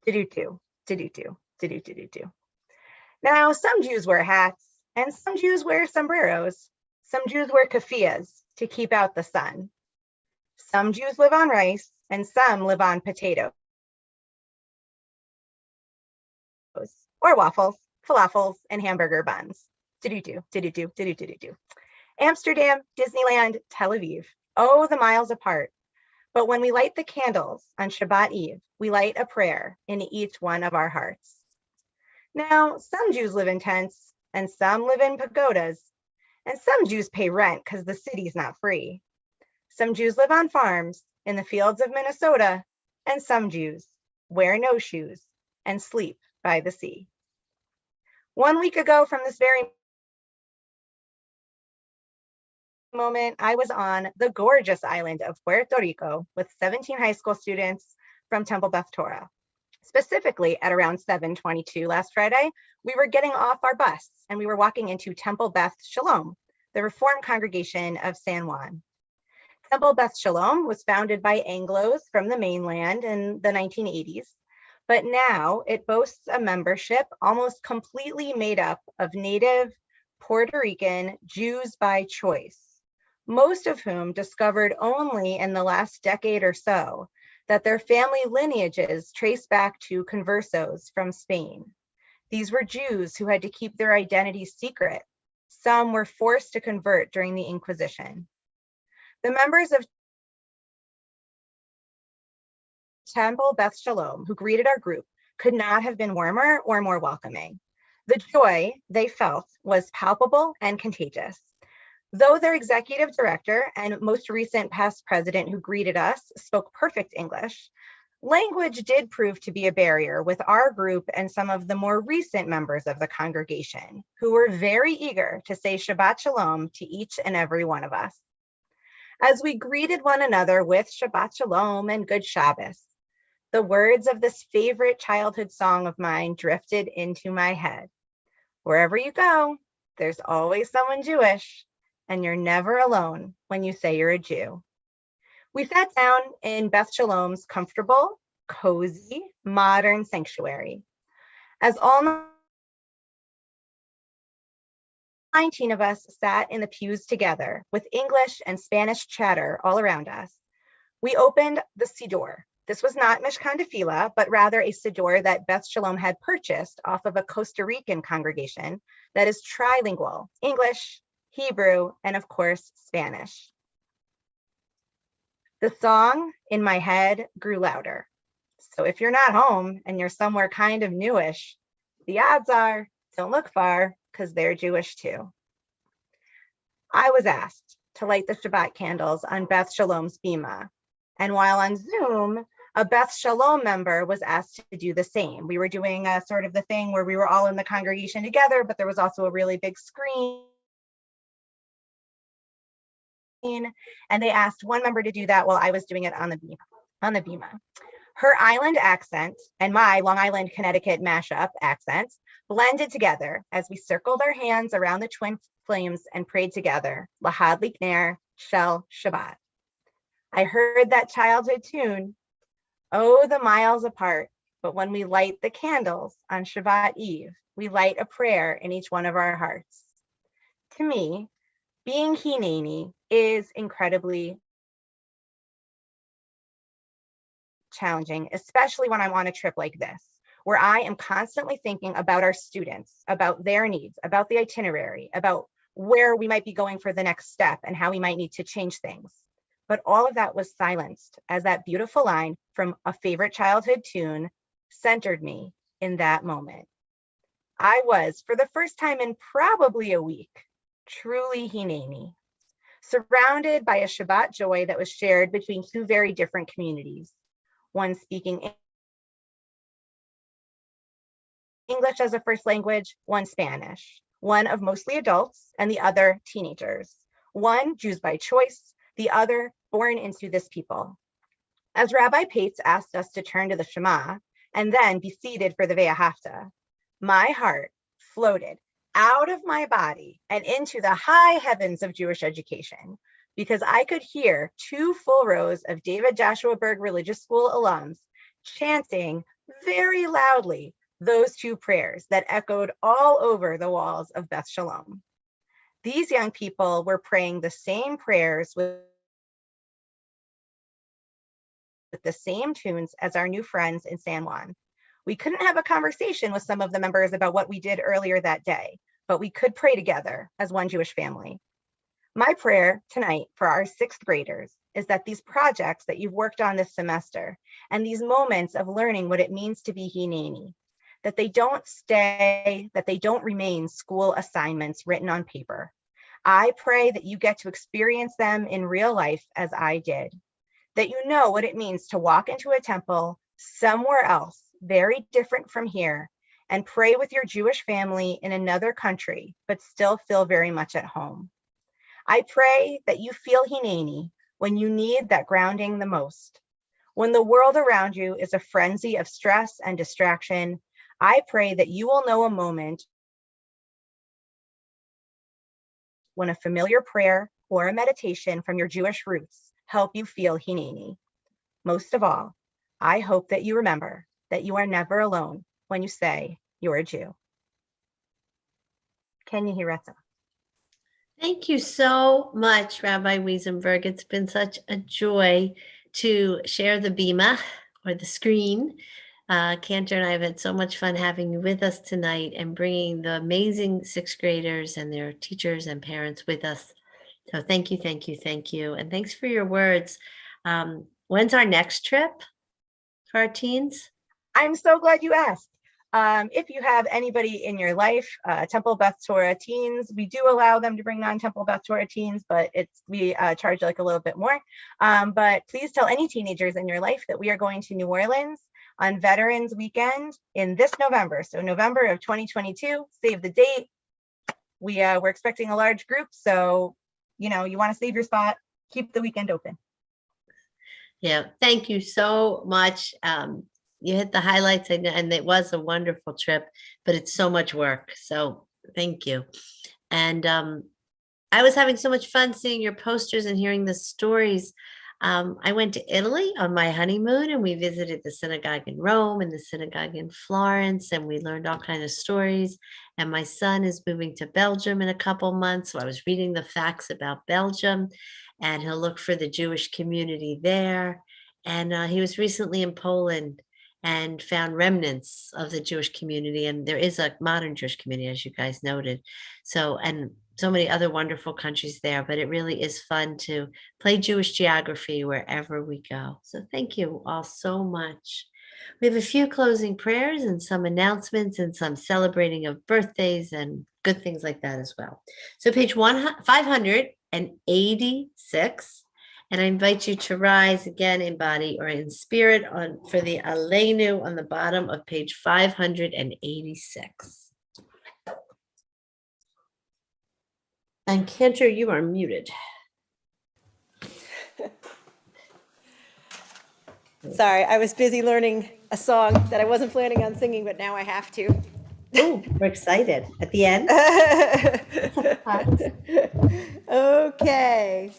Do-do-do, do-do-do, do-do-do-do-do. Now, some Jews wear hats, and some Jews wear sombreros. Some Jews wear keffiyehs to keep out the sun. Some Jews live on rice, and some live on potatoes. Or waffles, falafels, and hamburger buns. Do-do-do, do-do-do, do-do-do-do-do. Amsterdam, Disneyland, Tel Aviv. Oh, the miles apart. But when we light the candles on Shabbat Eve, we light a prayer in each one of our hearts. Now, some Jews live in tents, and some live in pagodas, and some Jews pay rent because the city's not free. Some Jews live on farms in the fields of Minnesota, and some Jews wear no shoes and sleep by the sea. 1 week ago from this very moment, I was on the gorgeous island of Puerto Rico with 17 high school students from Temple Beth Torah. Specifically, at around 7:22 last Friday, we were getting off our bus and we were walking into Temple Beth Shalom, the Reformed congregation of San Juan. Temple Beth Shalom was founded by Anglos from the mainland in the 1980s, but now it boasts a membership almost completely made up of native Puerto Rican Jews by choice, most of whom discovered only in the last decade or so that their family lineages trace back to conversos from Spain. These were Jews who had to keep their identities secret. Some were forced to convert during the Inquisition. The members of Temple Beth Shalom who greeted our group could not have been warmer or more welcoming. The joy they felt was palpable and contagious. Though their executive director and most recent past president who greeted us spoke perfect English, language did prove to be a barrier with our group and some of the more recent members of the congregation, who were very eager to say Shabbat Shalom to each and every one of us. As we greeted one another with Shabbat Shalom and Good Shabbos, the words of this favorite childhood song of mine drifted into my head. Wherever you go, there's always someone Jewish, and you're never alone when you say you're a Jew. We sat down in Beth Shalom's comfortable, cozy, modern sanctuary. As all 19 of us sat in the pews together with English and Spanish chatter all around us, we opened the Siddur. This was not Mishkan Tefillah, but rather a Siddur that Beth Shalom had purchased off of a Costa Rican congregation that is trilingual, English, Hebrew, and of course, Spanish. The song in my head grew louder. So if you're not home and you're somewhere kind of newish, the odds are, don't look far, because they're Jewish too. I was asked to light the Shabbat candles on Beth Shalom's bima. And while on Zoom, a Beth Shalom member was asked to do the same. We were doing a sort of the thing where we were all in the congregation together, but there was also a really big screen. And they asked one member to do that while I was doing it on the bima. Her island accent and my Long Island, Connecticut mashup accents blended together as we circled our hands around the twin flames and prayed together, Lahad Likner, Shel Shabbat. I heard that childhood tune, oh, the miles apart, but when we light the candles on Shabbat Eve, we light a prayer in each one of our hearts. To me, being Hineni is incredibly challenging, especially when I'm on a trip like this, where I am constantly thinking about our students, about their needs, about the itinerary, about where we might be going for the next step and how we might need to change things. But all of that was silenced as that beautiful line from a favorite childhood tune centered me in that moment. I was, for the first time in probably a week, truly Hineni, surrounded by a Shabbat joy that was shared between two very different communities, one speaking English as a first language, one Spanish, one of mostly adults and the other teenagers, one Jews by choice, the other born into this people. As Rabbi Pates asked us to turn to the Shema and then be seated for the Ve'ahavta, my heart floated out of my body and into the high heavens of Jewish education, because I could hear two full rows of David Joshua Berg Religious School alums chanting very loudly those two prayers that echoed all over the walls of Beth Shalom. These young people were praying the same prayers with the same tunes as our new friends in San Juan. We couldn't have a conversation with some of the members about what we did earlier that day, but we could pray together as one Jewish family. My prayer tonight for our sixth graders is that these projects that you've worked on this semester and these moments of learning what it means to be Hineni, that they don't stay, that they don't remain school assignments written on paper. I pray that you get to experience them in real life as I did, that you know what it means to walk into a temple somewhere else, very different from here, and pray with your Jewish family in another country, but still feel very much at home. I pray that you feel Hineni when you need that grounding the most. When the world around you is a frenzy of stress and distraction, I pray that you will know a moment when a familiar prayer or a meditation from your Jewish roots help you feel Hineni. Most of all, I hope that you remember that you are never alone when you say you're a Jew. Ken Yehiretza. Thank you so much, Rabbi Wiesenberg. It's been such a joy to share the bima or the screen. Cantor and I have had so much fun having you with us tonight and bringing the amazing sixth graders and their teachers and parents with us. So thank you, thank you, thank you. And thanks for your words. When's our next trip for our teens? I'm so glad you asked. If you have anybody in your life, Temple Beth Torah teens, we do allow them to bring non-Temple Beth Torah teens, but we charge like a little bit more. But please tell any teenagers in your life that we are going to New Orleans on Veterans Weekend in this November. So November of 2022, save the date. We're expecting a large group. So, you want to save your spot, keep the weekend open. Yeah, thank you so much. You hit the highlights and it was a wonderful trip, but it's so much work. So thank you. And I was having so much fun seeing your posters and hearing the stories. I went to Italy on my honeymoon, and we visited the synagogue in Rome and the synagogue in Florence, and we learned all kinds of stories. And my son is moving to Belgium in a couple months, so I was reading the facts about Belgium, and he'll look for the Jewish community there. And he was recently in Poland and found remnants of the Jewish community, and there is a modern Jewish community, as you guys noted. So, and so many other wonderful countries there, but it really is fun to play Jewish geography wherever we go. So thank you all so much. We have a few closing prayers and some announcements and some celebrating of birthdays and good things like that as well. So page 586, and I invite you to rise again in body or in spirit for the Aleinu on the bottom of page 586. And Cantor, you are muted. Sorry, I was busy learning a song that I wasn't planning on singing, but now I have to. Oh, we're excited. At the end? Okay.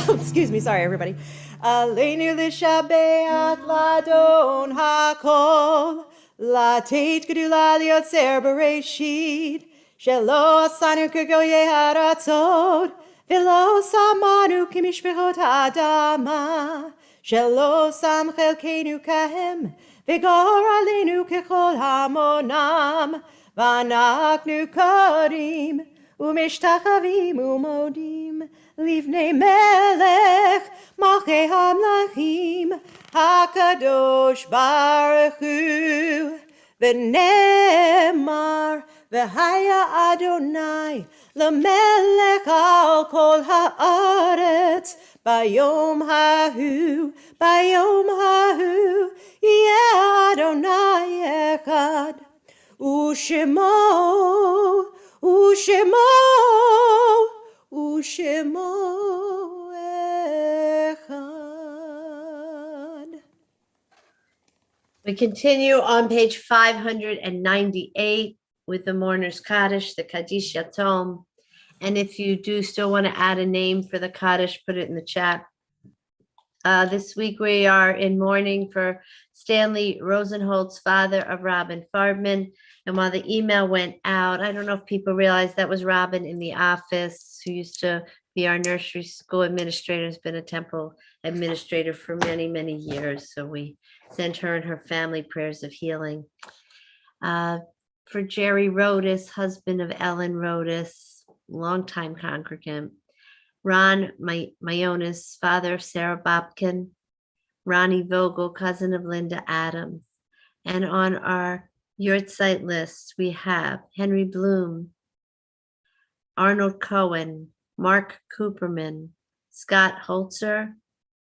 Excuse me, sorry everybody. Aleinu l'shabeach ladon hakol, lateit gedula liotzer bereshit, shelo asanu kegoye haratzot, velo samanu kimishpechot adama, shelo sam chelkenu kahem, vigor aleinu kechol hamonam, vanaknu kodim, umishtachavim umodim, livnei melech, malchei hamlachim, hakadosh baruch hu, v'nemar, v'haya Adonai, l'melech al kol haaretz, bayom hahu, yeh Adonai echad, u'shemo echad. We continue on page 598 with the Mourner's Kaddish, the Kaddish Yatom. And if you do still want to add a name for the Kaddish, put it in the chat. This week we are in mourning for Stanley Rosenholt's father of Robin Farbman. And while the email went out, I don't know if people realize that was Robin in the office, who used to be our nursery school administrator, has been a temple administrator for many, many years. So we send her and her family prayers of healing. For Jerry Rodas, husband of Ellen Rodas, longtime congregant. Ron Mayonis, father of Sarah Bobkin. Ronnie Vogel, cousin of Linda Adams. And on our Yurtzeit list, we have Henry Bloom, Arnold Cohen, Mark Cooperman, Scott Holzer,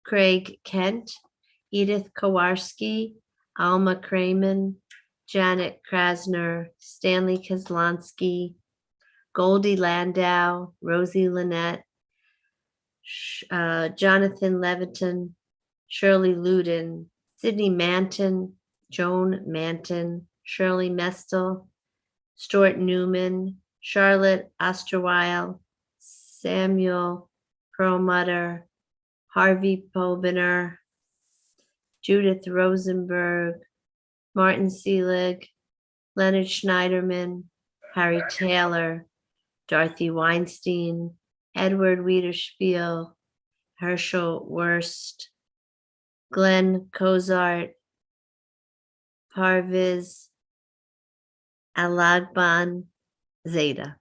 Craig Kent, Edith Kowarski, Alma Kramen, Janet Krasner, Stanley Kozlonsky, Goldie Landau, Rosie Lynette, Jonathan Leviton, Shirley Luden, Sydney Manton, Joan Manton, Shirley Mestel, Stuart Newman, Charlotte Osterweil, Samuel Perlmutter, Harvey Pobiner, Judith Rosenberg, Martin Seelig, Leonard Schneiderman, Harry Taylor, Dorothy Weinstein, Edward Wiederspiel, Herschel Wurst, Glenn Cozart, Parviz Alagban Zeta.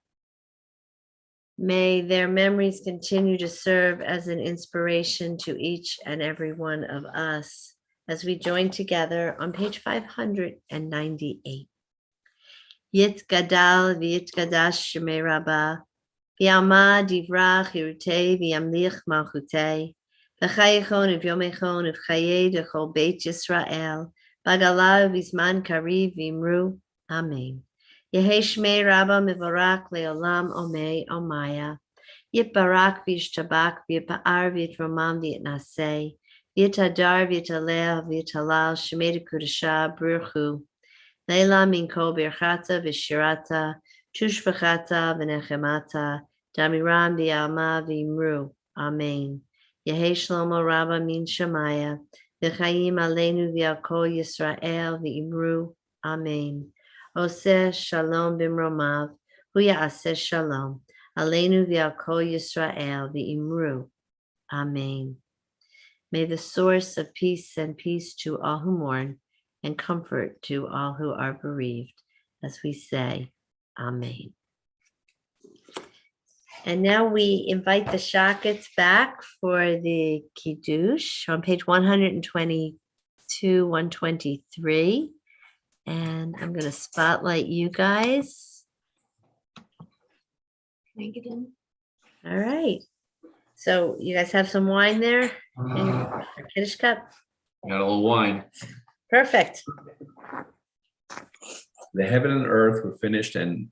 May their memories continue to serve as an inspiration to each and every one of us as we join together on page 598. Yit gadal v'yit gadash shemei rabbah, v'yama divrach yirutei v'yamlich malchutei, v'chayechon v'yomechon v'chayei d'chol beit Yisrael, v'galav v'zman kariv v'imru, amen. Yehei shmei rabbah mivarak leolam omei omaya, yit barak v'yishtabak v'yipa'ar v'yitromam v'yitnasei, v'yitadar v'yitalel v'yitalal shemei d'kudashah baruchu, Leila min kol birchata v'shirata, tushvachata v'nechemata, Damiram v'alma v'imru. Amen. Yehi Shlomo Rabba min Shemaya. V'chaim aleinu v'al kol Yisrael v'imru. Amen. Oseh shalom b'mromav. Hu ya'aseh shalom. Aleinu v'al kol Yisrael v'imru. Amen. May the source of peace send peace to all who mourn and comfort to all who are bereaved, as we say, Amen. And now we invite the Shakets back for the Kiddush on page 122, 123. And I'm going to spotlight you guys. Can I get in? All right. So you guys have some wine there in your Kiddush cup? Got a little wine. Perfect. The heaven and earth were finished and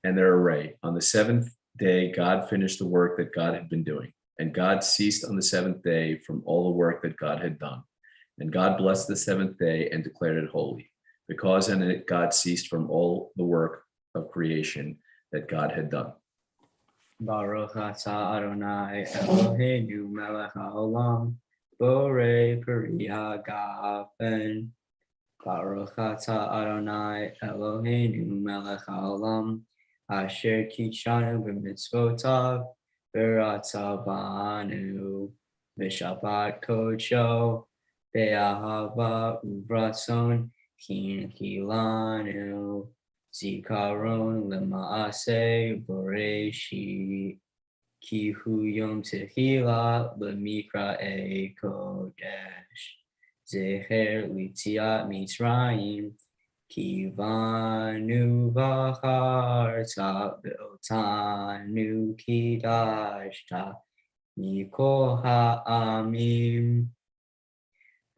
their array. On the seventh day, God finished the work that God had been doing. And God ceased on the seventh day from all the work that God had done. And God blessed the seventh day and declared it holy, because in it God ceased from all the work of creation that God had done. Baruch atah Adonai Eloheinu melech haolam borei peri hagafen. Baruch atah Adonai Eloheinu melech haolam asher kitshanu b'mitzvotav v'ratzah banu v'shabbat kodsho be'ahava uvratzon kinkilanu Zikaron lema'aseh boreshit ki hu yom tehila lemikra kodesh zecher litziat mitzrayim ki vanu v'charta be'otanu kidashta mikol ha'amim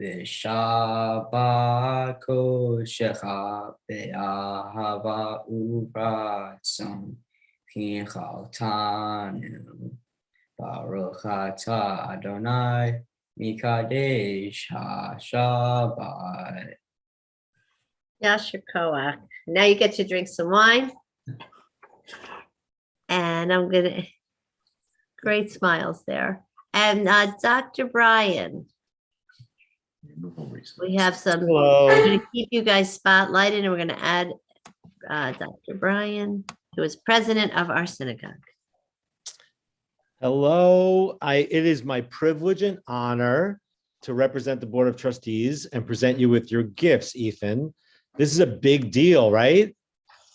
V'shabbat kodeshecha be'ahava uvratzon kinchaltanu Baruch atah Adonai mikadesh ha-shabbat. Yasher Koach. Now you get to drink some wine. And I'm going to, great smiles there. And Dr. Brian. We have some, Hello. we're going to keep you guys spotlighted, and we're going to add Dr. Brian, who is president of our synagogue. Hello. It is my privilege and honor to represent the Board of Trustees and present you with your gifts, Ethan. This is a big deal, right?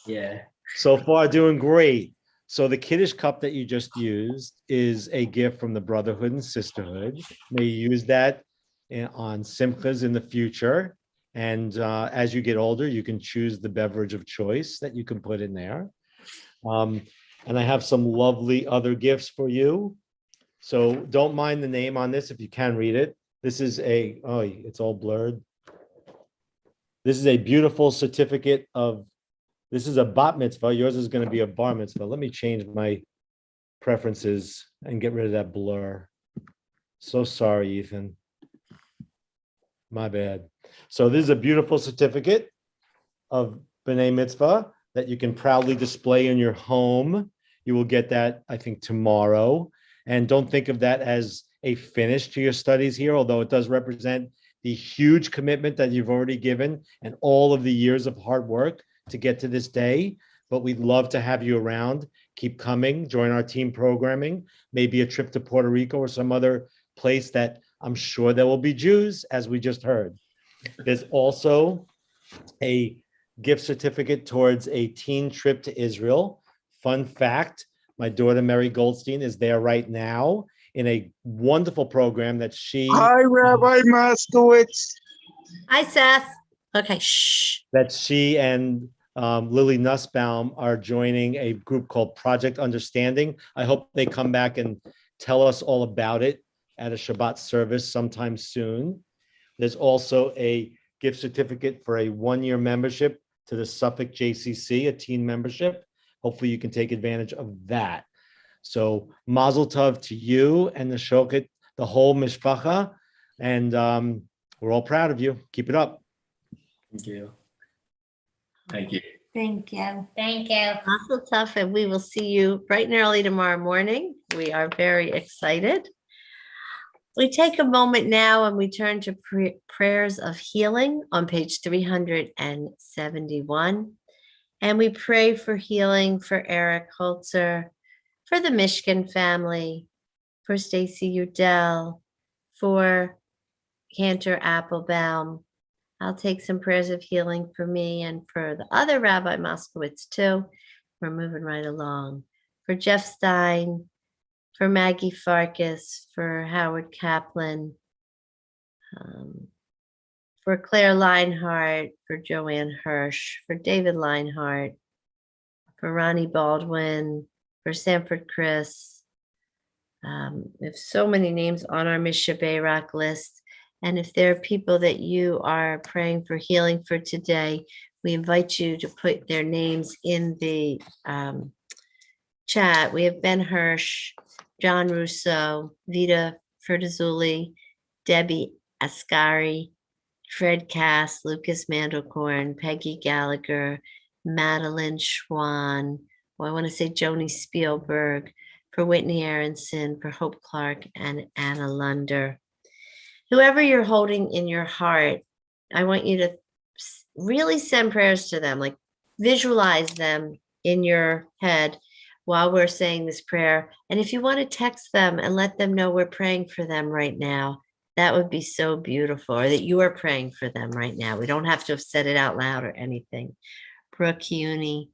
Yeah. So far, doing great. So the Kiddush cup that you just used is a gift from the Brotherhood and Sisterhood. May you use that on simchas in the future. And as you get older, you can choose the beverage of choice that you can put in there. And I have some lovely other gifts for you. So don't mind the name on this if you can read it. This is it's all blurred. This is a beautiful certificate of, this is a bat mitzvah. Yours is going to be a bar mitzvah. Let me change my preferences and get rid of that blur. So sorry, Ethan. My bad. So this is a beautiful certificate of B'nai Mitzvah that you can proudly display in your home. You will get that, I think, tomorrow. And don't think of that as a finish to your studies here, although it does represent the huge commitment that you've already given and all of the years of hard work to get to this day. But we'd love to have you around. Keep coming, join our team programming, maybe a trip to Puerto Rico or some other place that I'm sure there will be Jews, as we just heard. There's also a gift certificate towards a teen trip to Israel. Fun fact, my daughter Mary Goldstein is there right now in a wonderful program that she... Hi, Rabbi Moskowitz. Hi, Seth. Okay, shh. That she and Lily Nussbaum are joining a group called Project Understanding. I hope they come back and tell us all about it at a Shabbat service sometime soon. There's also a gift certificate for a one-year membership to the Suffolk JCC, a teen membership. Hopefully you can take advantage of that. So mazel tov to you and the Shoket, the whole mishpacha, and we're all proud of you. Keep it up. Thank you. Thank you. Thank you. Thank you. Mazel tov, and we will see you bright and early tomorrow morning. We are very excited. We take a moment now and we turn to prayers of healing on page 371. And we pray for healing for Eric Holzer, for the Mishkin family, for Stacy Udell, for Cantor Appelbaum. I'll take some prayers of healing for me and for the other Rabbi Moskowitz too. We're moving right along. For Jeff Stein, for Maggie Farkas, for Howard Kaplan, for Claire Leinhardt, for Joanne Hirsch, for David Leinhardt, for Ronnie Baldwin, for Sanford Chris. We have so many names on our Mishaberak list. And if there are people that you are praying for healing for today, we invite you to put their names in the chat. We have Ben Hirsch, John Russo, Vita Fertizuli, Debbie Ascari, Fred Cass, Lucas Mandelkorn, Peggy Gallagher, Madeline Schwann, I want to say Joni Spielberg, for Whitney Aronson, for Hope Clark, and Anna Lunder. Whoever you're holding in your heart, I want you to really send prayers to them, like visualize them in your head while we're saying this prayer. And if you want to text them and let them know we're praying for them right now, that would be so beautiful, or that you are praying for them right now. We don't have to have said it out loud or anything. Brooke Uni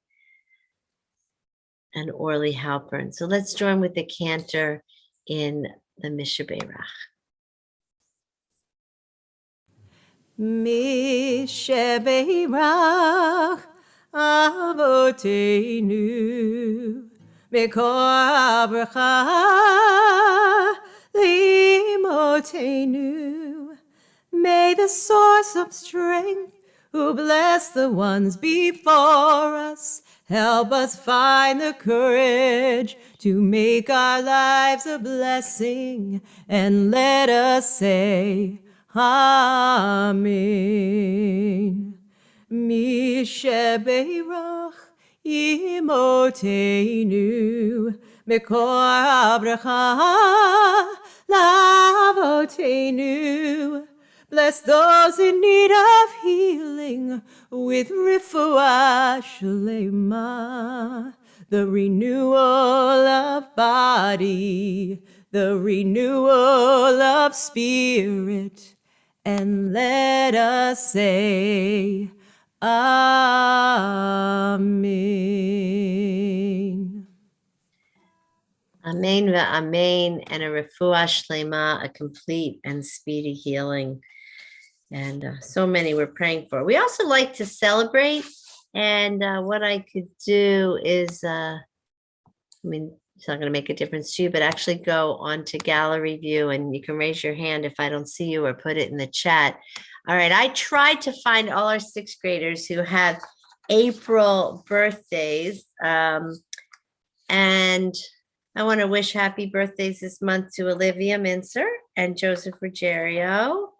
and Orly Halpern. So let's join with the Cantor in the Mishabeirach. Mishabeirach Avoteinu Mikor Abracha Limotenu. May the source of strength, who bless the ones before us, help us find the courage to make our lives a blessing, and let us say Amen. Mishabeirach Imotenu Mikor Abracha Lavotenu. Bless those in need of healing with refuah shlema, the renewal of body, the renewal of spirit, and let us say Amen. Amen v'amen, and a refuah shlema, a complete and speedy healing. And so many we're praying for. We also like to celebrate. And what I could do is, it's not going to make a difference to you, but actually go on to gallery view and you can raise your hand if I don't see you, or put it in the chat. All right. I tried to find all our sixth graders who have April birthdays. And I want to wish happy birthdays this month to Olivia Mincer and Joseph Ruggiero.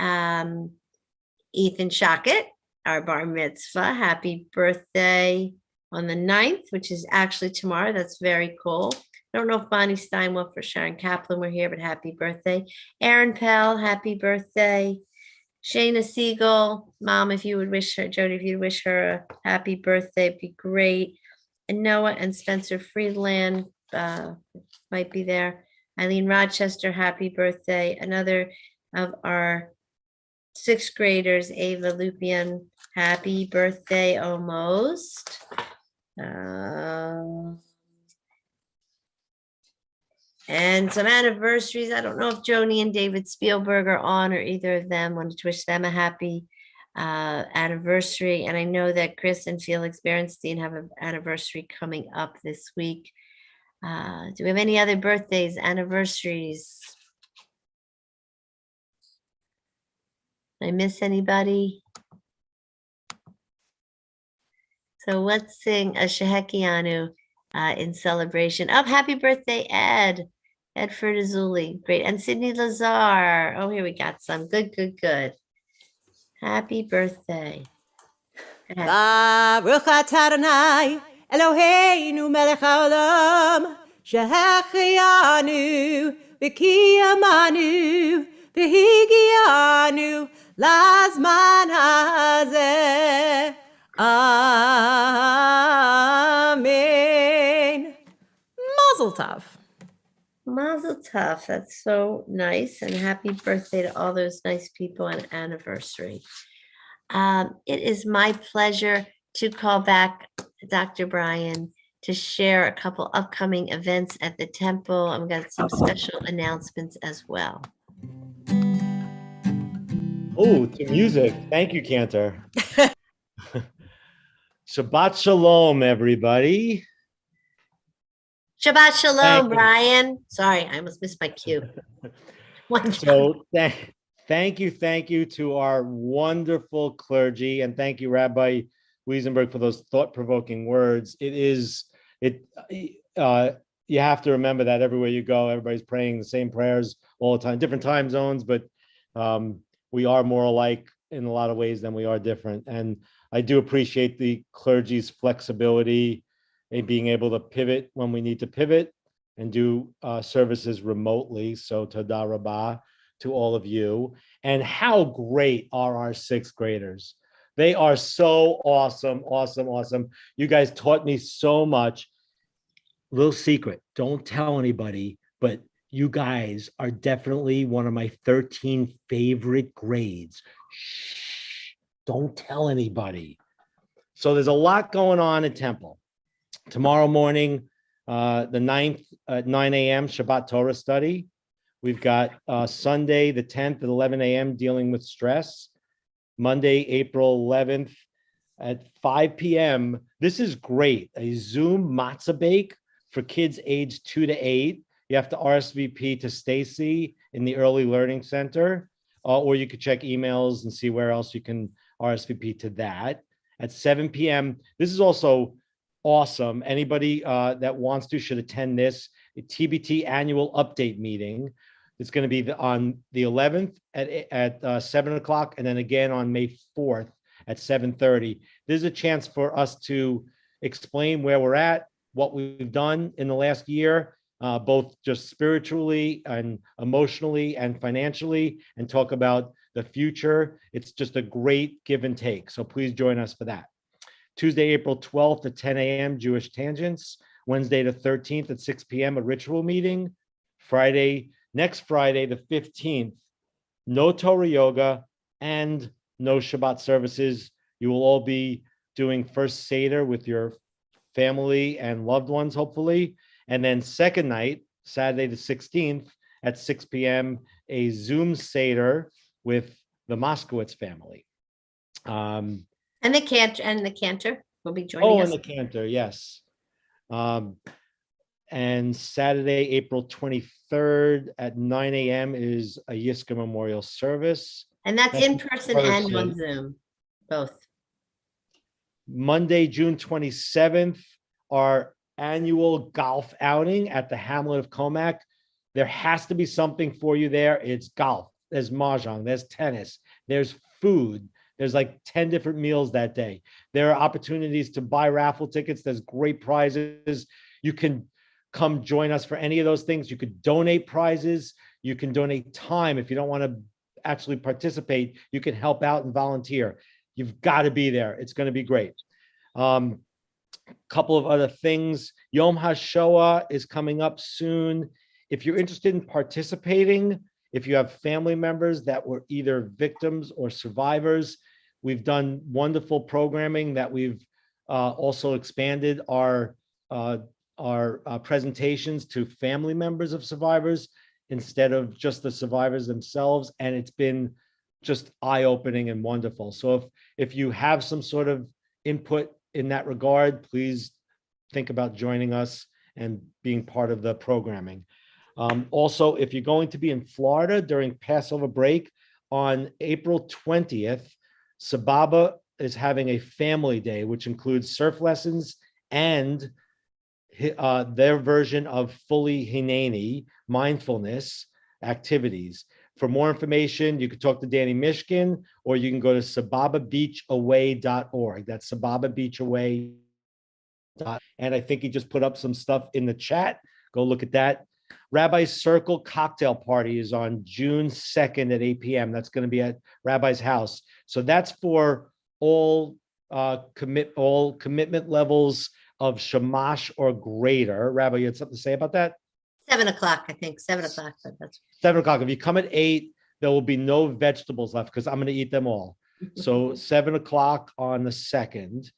Ethan Shockett, our bar mitzvah, happy birthday on the 9th, which is actually tomorrow. That's very cool. I don't know if Bonnie Steinwolf or Sharon Kaplan were here, but happy birthday. Erin Pell, happy birthday. Shayna Siegel, Mom, if you would wish her, Jody, if you'd wish her a happy birthday, it'd be great. And Noah and Spencer Friedland might be there. Eileen Rochester, happy birthday. Another of our sixth graders, Ava Lupian, happy birthday almost. And some anniversaries. I don't know if Joni and David Spielberg are on, or either of them. Wanted to wish them a happy anniversary. And I know that Chris and Felix Berenstein have an anniversary coming up this week. Do we have any other birthdays, anniversaries? Did I miss anybody? So let's sing a Shehekianu in celebration of happy birthday, Ed Fertizuli. Great. And Sydney Lazar. Oh, here we got some. Good, good, good. Happy birthday. Baruch atah Adonai Eloheinu melech haolam shehechianu v'kiyamanu v'higianu lazman hazeh. Amen. Mazel tov. Mazel tov. That's so nice. And happy birthday to all those nice people on anniversary. It is my pleasure to call back Dr. Brian to share a couple upcoming events at the temple. I've got some special announcements as well. Oh, to music. Thank you, Cantor. Shabbat Shalom, everybody. Shabbat Shalom, Thank you. Brian. Sorry, I almost missed my cue. So thank you to our wonderful clergy, and thank you, Rabbi Wiesenberg, for those thought-provoking words. You have to remember that everywhere you go, everybody's praying the same prayers all the time, different time zones, but we are more alike in a lot of ways than we are different. And I do appreciate the clergy's flexibility in being able to pivot when we need to pivot and do services remotely. So Toda Rabbi to all of you. And how great are our sixth graders? They are so awesome, awesome, awesome. You guys taught me so much. Little secret, don't tell anybody, but you guys are definitely one of my 13 favorite grades. Shh, don't tell anybody. So there's a lot going on at Temple. Tomorrow morning, the 9th at 9 a.m. Shabbat Torah study. We've got Sunday, the 10th at 11 a.m. dealing with stress. Monday, April 11th at 5 p.m. This is great. A Zoom matzah bake for kids aged 2 to 8. You have to RSVP to Stacy in the Early Learning Center, or you could check emails and see where else you can RSVP to that. At 7 p.m. This is also awesome. Anybody that wants to should attend this TBT annual update meeting. It's going to be on the 11th at 7 o'clock, and then again on May 4th at 7:30. There's a chance for us to explain where we're at, what we've done in the last year, both just spiritually and emotionally and financially, and talk about the future. It's just a great give and take. So please join us for that. Tuesday, April 12th at 10 a.m., Jewish Tangents. Wednesday the 13th at 6 p.m., a ritual meeting. Next Friday, the 15th, no Torah yoga and no Shabbat services. You will all be doing first Seder with your family and loved ones, hopefully. And then second night, Saturday the 16th at 6 p.m., a Zoom Seder with the Moskowitz family. And the Cantor will be joining us. And the Cantor, yes. And Saturday, April 23rd at 9 a.m. is a Yiska Memorial Service. And that's in person and on Zoom, both. Monday, June 27th, our annual golf outing at the Hamlet of Comac. There has to be something for you there. It's golf, there's mahjong, there's tennis, there's food. There's like 10 different meals that day. There are opportunities to buy raffle tickets. There's great prizes. You can come join us for any of those things. You could donate prizes. You can donate time. If you don't want to actually participate, you can help out and volunteer. You've got to be there. It's going to be great. Couple of other things. Yom HaShoah is coming up soon. If you're interested in participating, if you have family members that were either victims or survivors, we've done wonderful programming that we've also expanded our presentations to family members of survivors instead of just the survivors themselves. And it's been just eye-opening and wonderful. So if you have some sort of input in that regard, please think about joining us and being part of the programming. Also, if you're going to be in Florida during Passover break on April 20th, Sababa is having a family day, which includes surf lessons and their version of fully Hineni mindfulness activities. For more information, you can talk to Danny Mishkin, or you can go to sabababeachaway.org. That's sabababeachaway. And I think he just put up some stuff in the chat. Go look at that. Rabbi's Circle cocktail party is on June 2nd at 8 p.m. That's going to be at Rabbi's house. So that's for all commitment levels of shamash or greater. Rabbi, you had something to say about that? 7 o'clock, I think, 7 o'clock. But that's 7 o'clock. If you come at 8, there will be no vegetables left because I'm going to eat them all. So 7 o'clock on the 2nd.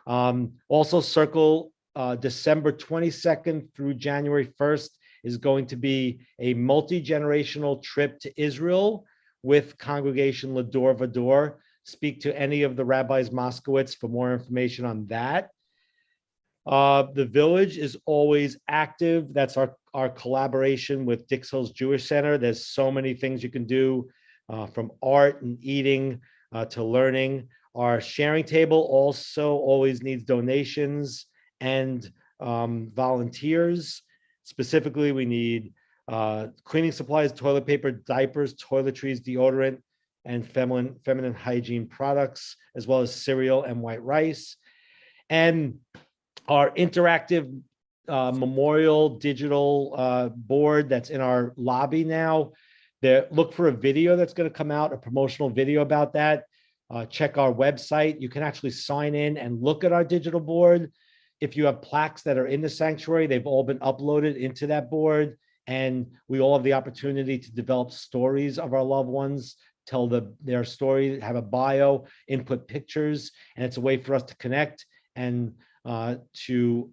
Also, Circle December 22nd through January 1st is going to be a multi-generational trip to Israel with Congregation Lador Vador. Speak to any of the rabbis Moskowitz for more information on that. The village is always active. That's our collaboration with Dix Hills Jewish Center. There's so many things you can do, from art and eating to learning. Our sharing table also always needs donations and volunteers. Specifically, we need cleaning supplies, toilet paper, diapers, toiletries, deodorant, and feminine hygiene products, as well as cereal and white rice. And our interactive memorial digital board that's in our lobby now. Look for a video that's going to come out, a promotional video about that. Check our website. You can actually sign in and look at our digital board. If you have plaques that are in the sanctuary, they've all been uploaded into that board. And we all have the opportunity to develop stories of our loved ones, tell their story, have a bio, input pictures. And it's a way for us to connect and to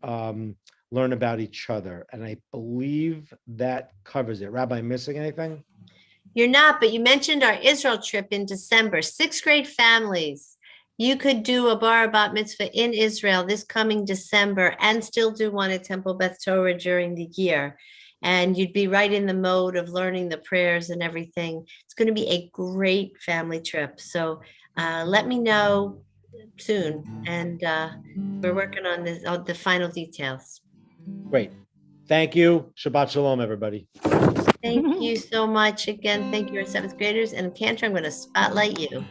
learn about each other. And I believe that covers it. Rabbi, missing anything? You're not, but you mentioned our Israel trip in December. 6th grade families. You could do a bar bat mitzvah in Israel this coming December and still do one at Temple Beth Torah during the year. And you'd be right in the mode of learning the prayers and everything. It's going to be a great family trip. So let me know soon. And we're working on the final details. Great. Thank you. Shabbat Shalom, everybody. Thank you so much. Again, thank you, our 7th graders. And Cantor, I'm going to spotlight you.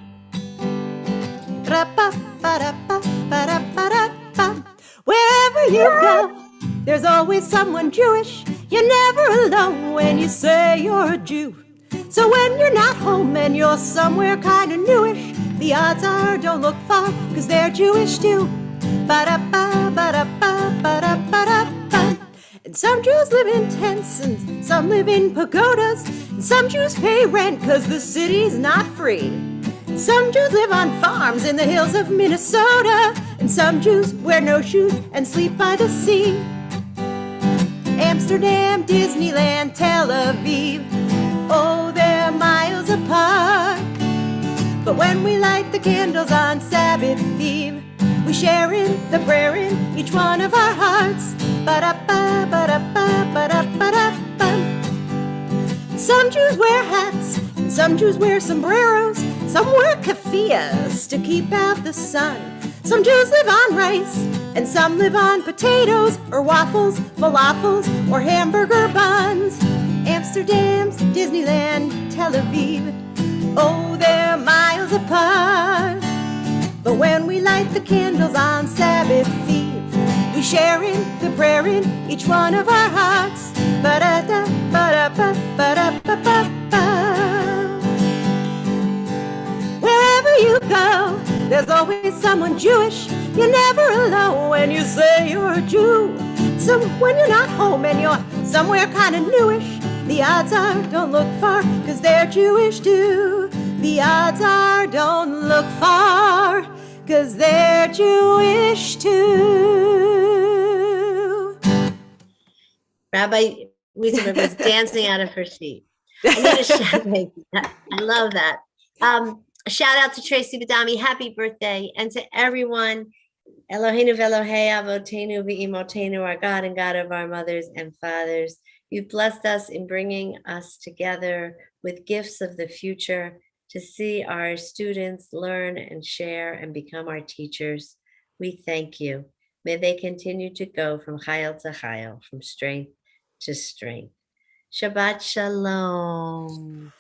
Wherever you go, there's always someone Jewish. You're never alone when you say you're a Jew. So when you're not home and you're somewhere kind of newish, the odds are don't look far, cause they're Jewish too. Ba-da-ba, ba-da-ba, ba-da-ba-da-ba. And some Jews live in tents and some live in pagodas. And some Jews pay rent cause the city's not free. And some Jews live on farms in the hills of Minnesota. And some Jews wear no shoes and sleep by the sea. Amsterdam, Disneyland, Tel Aviv, oh, they're miles apart. But when we light the candles on Sabbath Eve, we share in the prayer in each one of our hearts. Ba-da-ba, ba-da-ba, ba-da-ba-da-ba. Some Jews wear hats, and some Jews wear sombreros. Some wear keffiyehs to keep out the sun. Some Jews live on rice, and some live on potatoes, or waffles, falafels, or hamburger buns. Amsterdam's Disneyland, Tel Aviv, oh, they're miles apart. But when we light the candles on Sabbath Eve, we share in the prayer in each one of our hearts. Ba-da-da, ba-da-ba, ba-da-ba-ba-ba. Wherever you go, there's always someone Jewish. You're never alone when you say you're a Jew. So when you're not home and you're somewhere kind of newish, the odds are don't look far, cause they're Jewish too. The odds are don't look far, cause they're Jewish too. Rabbi Wiesenberg was dancing out of her seat. I love that. Shout out to Tracy Badami, happy birthday, and to everyone. Eloheinu v'Elohei avotenu v'imotenu, our God and God of our mothers and fathers. You've blessed us in bringing us together with gifts of the future to see our students learn and share and become our teachers. We thank you. May they continue to go from chayil to chayil, from strength to strength. Shabbat Shalom.